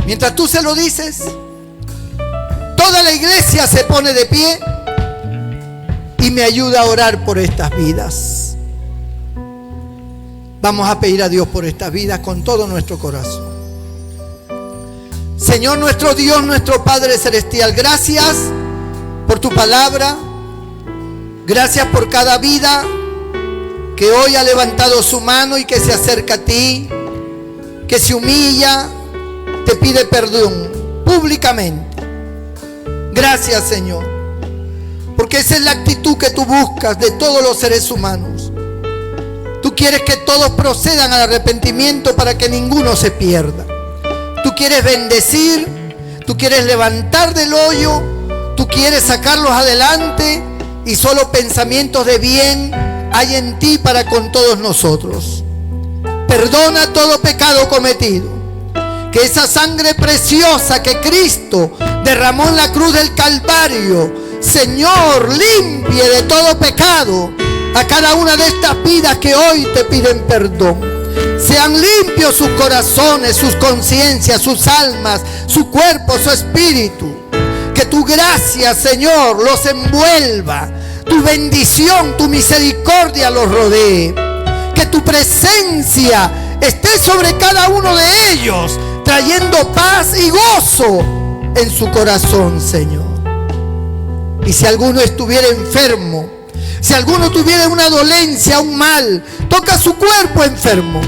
Mientras tú se lo dices, toda la iglesia se pone de pie y me ayuda a orar por estas vidas. Vamos a pedir a Dios por estas vidas con todo nuestro corazón. Señor nuestro Dios, nuestro Padre Celestial, gracias por tu palabra. Gracias por cada vida que hoy ha levantado su mano y que se acerca a ti, que se humilla, te pide perdón públicamente. Gracias, Señor, porque esa es la actitud que tú buscas de todos los seres humanos. Tú quieres que todos procedan al arrepentimiento para que ninguno se pierda. Tú quieres bendecir, tú quieres levantar del hoyo, tú quieres sacarlos adelante, y solo pensamientos de bien hay en ti para con todos nosotros. Perdona todo pecado cometido. Que esa sangre preciosa que Cristo derramó en la cruz del Calvario, Señor, limpie de todo pecado a cada una de estas vidas que hoy te piden perdón. Sean limpios sus corazones, sus conciencias, sus almas, su cuerpo, su espíritu. Que tu gracia, Señor, los envuelva. Tu bendición, tu misericordia los rodee. Que tu presencia esté sobre cada uno de ellos, trayendo paz y gozo en su corazón, Señor. Y si alguno estuviera enfermo, si alguno tuviera una dolencia, un mal, toca su cuerpo enfermo.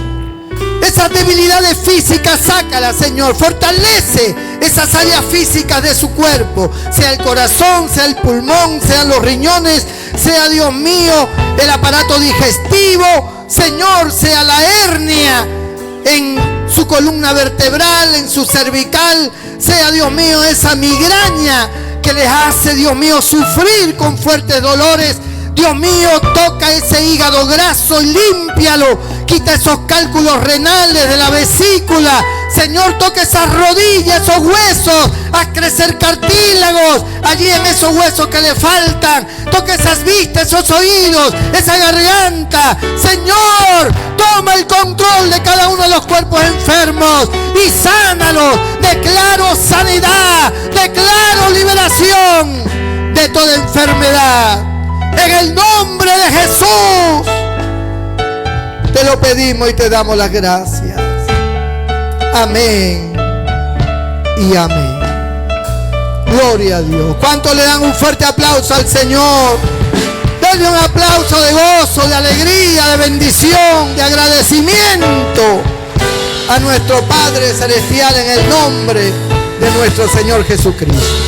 Esas debilidades físicas, sácalas, Señor. Fortalece esas áreas físicas de su cuerpo. Sea el corazón, sea el pulmón, sean los riñones, sea, Dios mío, el aparato digestivo. Señor, sea la hernia en su columna vertebral, en su cervical. Sea, Dios mío, esa migraña que les hace, Dios mío, sufrir con fuertes dolores. Dios mío, toca ese hígado graso y límpialo. Quita esos cálculos renales de la vesícula. Señor, toca esas rodillas, esos huesos. Haz crecer cartílagos allí en esos huesos que le faltan. Toca esas vistas, esos oídos, esa garganta. Señor, toma el control de cada uno de los cuerpos enfermos y sánalos. Declaro sanidad, declaro liberación de toda enfermedad. En el nombre de Jesús te lo pedimos y te damos las gracias. Amén y amén. Gloria a Dios. ¿Cuántos le dan un fuerte aplauso al Señor? Denle un aplauso de gozo, de alegría, de bendición, de agradecimiento a nuestro Padre Celestial en el nombre de nuestro Señor Jesucristo.